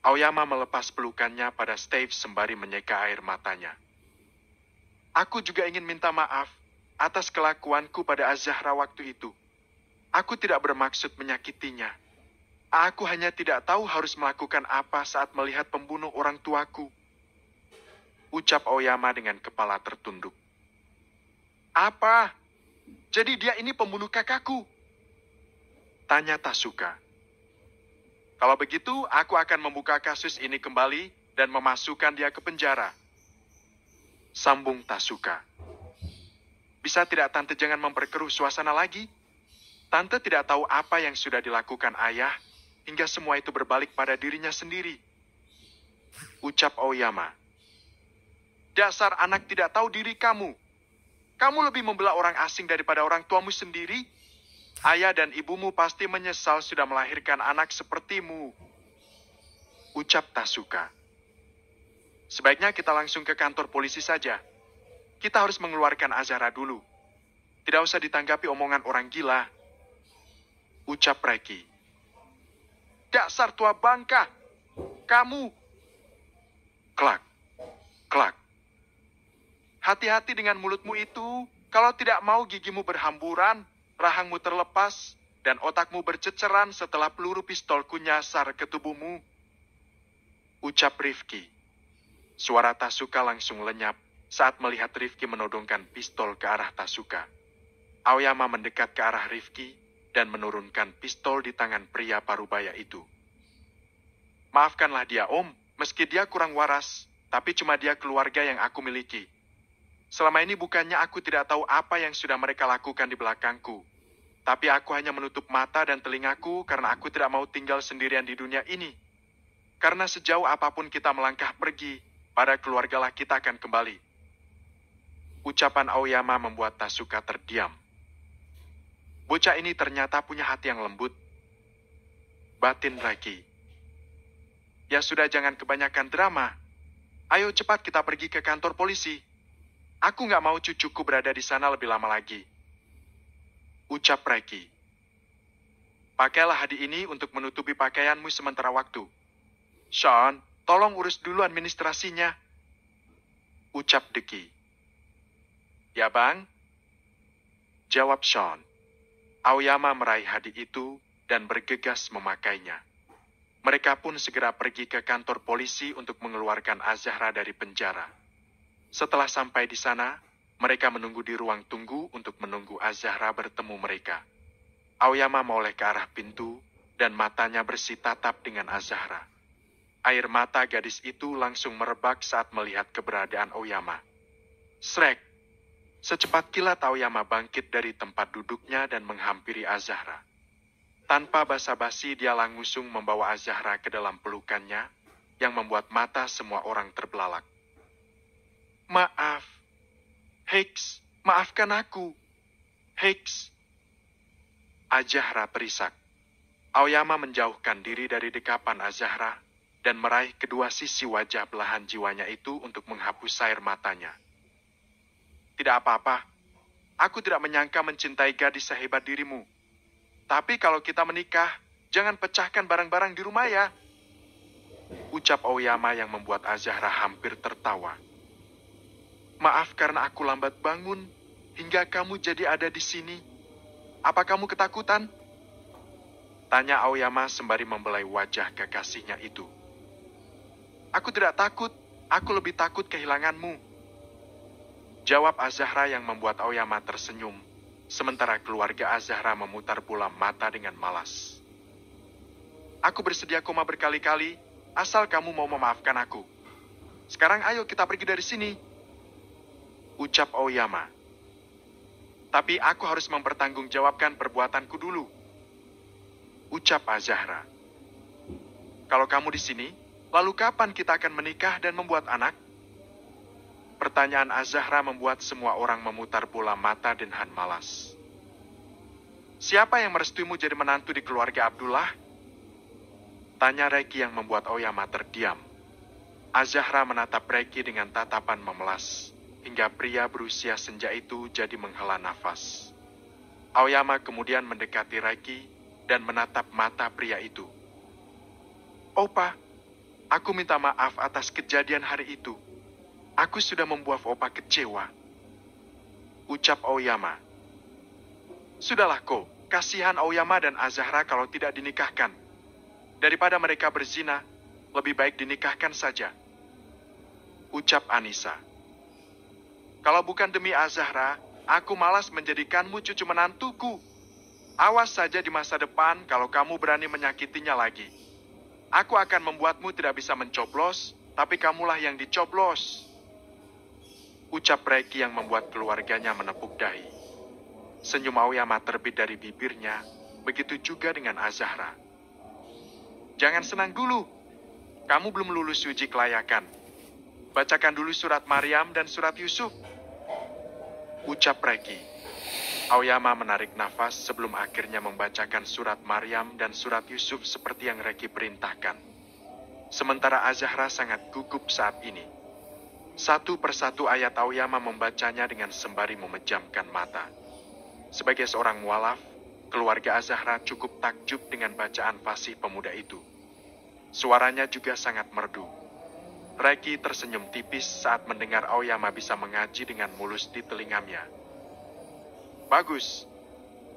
Aoyama melepas pelukannya pada Steve sembari menyeka air matanya. Aku juga ingin minta maaf atas kelakuanku pada Az-Zahra waktu itu. Aku tidak bermaksud menyakitinya. Aku hanya tidak tahu harus melakukan apa saat melihat pembunuh orang tuaku. Ucap Aoyama dengan kepala tertunduk. Apa? Jadi dia ini pembunuh kakakku? Tanya Tasuka. Kalau begitu, aku akan membuka kasus ini kembali dan memasukkan dia ke penjara. Sambung Tasuka. Bisa tidak Tante jangan memperkeruh suasana lagi? Tante tidak tahu apa yang sudah dilakukan ayah, hingga semua itu berbalik pada dirinya sendiri. Ucap Aoyama. Dasar anak tidak tahu diri kamu. Kamu lebih membela orang asing daripada orang tuamu sendiri? Ayah dan ibumu pasti menyesal sudah melahirkan anak sepertimu. Ucap Tasuka. Sebaiknya kita langsung ke kantor polisi saja. Kita harus mengeluarkan Az-Zahra dulu. Tidak usah ditanggapi omongan orang gila. Ucap Reki. Dasar tua bangka. Kamu. Klak. Klak. Hati-hati dengan mulutmu itu. Kalau tidak mau gigimu berhamburan, rahangmu terlepas, dan otakmu berceceran setelah peluru pistolku nyasar ke tubuhmu. Ucap Rifki. Suara Tasuka langsung lenyap saat melihat Rifki menodongkan pistol ke arah Tasuka. Aoyama mendekat ke arah Rifki dan menurunkan pistol di tangan pria parubaya itu. Maafkanlah dia, Om, meski dia kurang waras, tapi cuma dia keluarga yang aku miliki. Selama ini bukannya aku tidak tahu apa yang sudah mereka lakukan di belakangku. Tapi aku hanya menutup mata dan telingaku karena aku tidak mau tinggal sendirian di dunia ini. Karena sejauh apapun kita melangkah pergi, pada keluargalah kita akan kembali. Ucapan Aoyama membuat Tasuka terdiam. Bocah ini ternyata punya hati yang lembut. Batin Reki. Ya sudah, jangan kebanyakan drama. Ayo cepat kita pergi ke kantor polisi. Aku nggak mau cucuku berada di sana lebih lama lagi. Ucap Reki. Pakailah hadi ini untuk menutupi pakaianmu sementara waktu. Sean, tolong urus dulu administrasinya. Ucap Deki. Ya bang? Jawab Sean. Aoyama meraih hadi itu dan bergegas memakainya. Mereka pun segera pergi ke kantor polisi untuk mengeluarkan Az-Zahra dari penjara. Setelah sampai di sana, mereka menunggu di ruang tunggu untuk menunggu Az-Zahra bertemu mereka. Aoyama menoleh ke arah pintu dan matanya bersitatap dengan Az-Zahra. Air mata gadis itu langsung merebak saat melihat keberadaan Aoyama. Srek! Secepat kilat Aoyama bangkit dari tempat duduknya dan menghampiri Az-Zahra. Tanpa basa-basi dia langsung membawa Az-Zahra ke dalam pelukannya yang membuat mata semua orang terbelalak. Maaf. Hicks, maafkan aku. Hicks. Az-Zahra terisak. Aoyama menjauhkan diri dari dekapan Az-Zahra dan meraih kedua sisi wajah belahan jiwanya itu untuk menghapus air matanya. Tidak apa-apa. Aku tidak menyangka mencintai gadis sehebat dirimu. Tapi kalau kita menikah, jangan pecahkan barang-barang di rumah ya. Ucap Aoyama yang membuat Az-Zahra hampir tertawa. Maaf karena aku lambat bangun hingga kamu jadi ada di sini. Apa kamu ketakutan? Tanya Aoyama sembari membelai wajah kekasihnya itu. Aku tidak takut, aku lebih takut kehilanganmu. Jawab Az-Zahra yang membuat Aoyama tersenyum, sementara keluarga Az-Zahra memutar bola mata dengan malas. Aku bersedia koma berkali-kali, asal kamu mau memaafkan aku. Sekarang ayo kita pergi dari sini. Ucap Aoyama. Tapi aku harus mempertanggungjawabkan perbuatanku dulu. Ucap Az-Zahra. Kalau kamu di sini, lalu kapan kita akan menikah dan membuat anak? Pertanyaan Az-Zahra membuat semua orang memutar bola mata dan malas. Siapa yang merestuimu jadi menantu di keluarga Abdullah? Tanya Reki yang membuat Aoyama terdiam. Azahra menatap Reki dengan tatapan memelas, hingga pria berusia senja itu jadi menghela nafas. Aoyama kemudian mendekati Reki dan menatap mata pria itu. Opa, aku minta maaf atas kejadian hari itu. Aku sudah membuat Opa kecewa. Ucap Aoyama. Sudahlah Ko, kasihan Aoyama dan Azahra kalau tidak dinikahkan. Daripada mereka berzina, lebih baik dinikahkan saja. Ucap Anissa. Kalau bukan demi Azahra, aku malas menjadikanmu cucu menantuku. Awas saja di masa depan kalau kamu berani menyakitinya lagi. Aku akan membuatmu tidak bisa mencoblos, tapi kamulah yang dicoblos. Ucap Reki yang membuat keluarganya menepuk dahi. Senyum Aoyama terbit dari bibirnya, begitu juga dengan Azahra. Jangan senang dulu, kamu belum lulus uji kelayakan. Bacakan dulu surat Maryam dan surat Yusuf. Ucap Reki. Aoyama menarik nafas sebelum akhirnya membacakan surat Maryam dan surat Yusuf seperti yang Reki perintahkan. Sementara Azahra sangat gugup saat ini. Satu persatu ayat Aoyama membacanya dengan sembari memejamkan mata. Sebagai seorang mualaf, keluarga Azahra cukup takjub dengan bacaan fasih pemuda itu. Suaranya juga sangat merdu. Reki tersenyum tipis saat mendengar Aoyama bisa mengaji dengan mulus di telinganya. Bagus.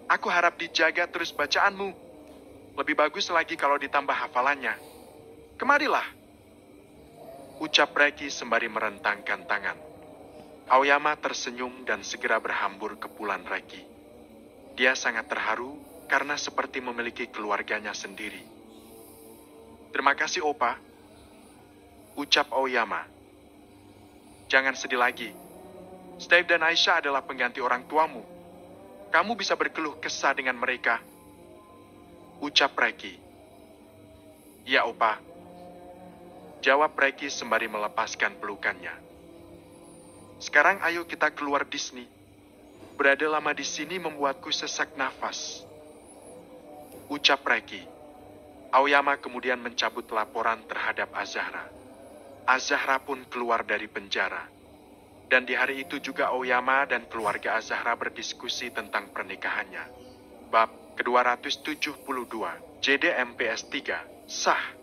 Aku harap dijaga terus bacaanmu. Lebih bagus lagi kalau ditambah hafalannya. Kemarilah. Ucap Reki sembari merentangkan tangan. Aoyama tersenyum dan segera berhambur ke pulan Reki. Dia sangat terharu karena seperti memiliki keluarganya sendiri. Terima kasih, Opa. Ucap Aoyama. Jangan sedih lagi. Steve dan Aisyah adalah pengganti orang tuamu. Kamu bisa berkeluh kesah dengan mereka. Ucap Reki. Ya, Opa. Jawab Reki sembari melepaskan pelukannya. Sekarang ayo kita keluar Disney. Berada lama di sini membuatku sesak nafas. Ucap Reki. Aoyama kemudian mencabut laporan terhadap Azahra. Azahra pun keluar dari penjara. Dan di hari itu juga Aoyama dan keluarga Azahra berdiskusi tentang pernikahannya. Bab ke-272, JDMPS 3, sah.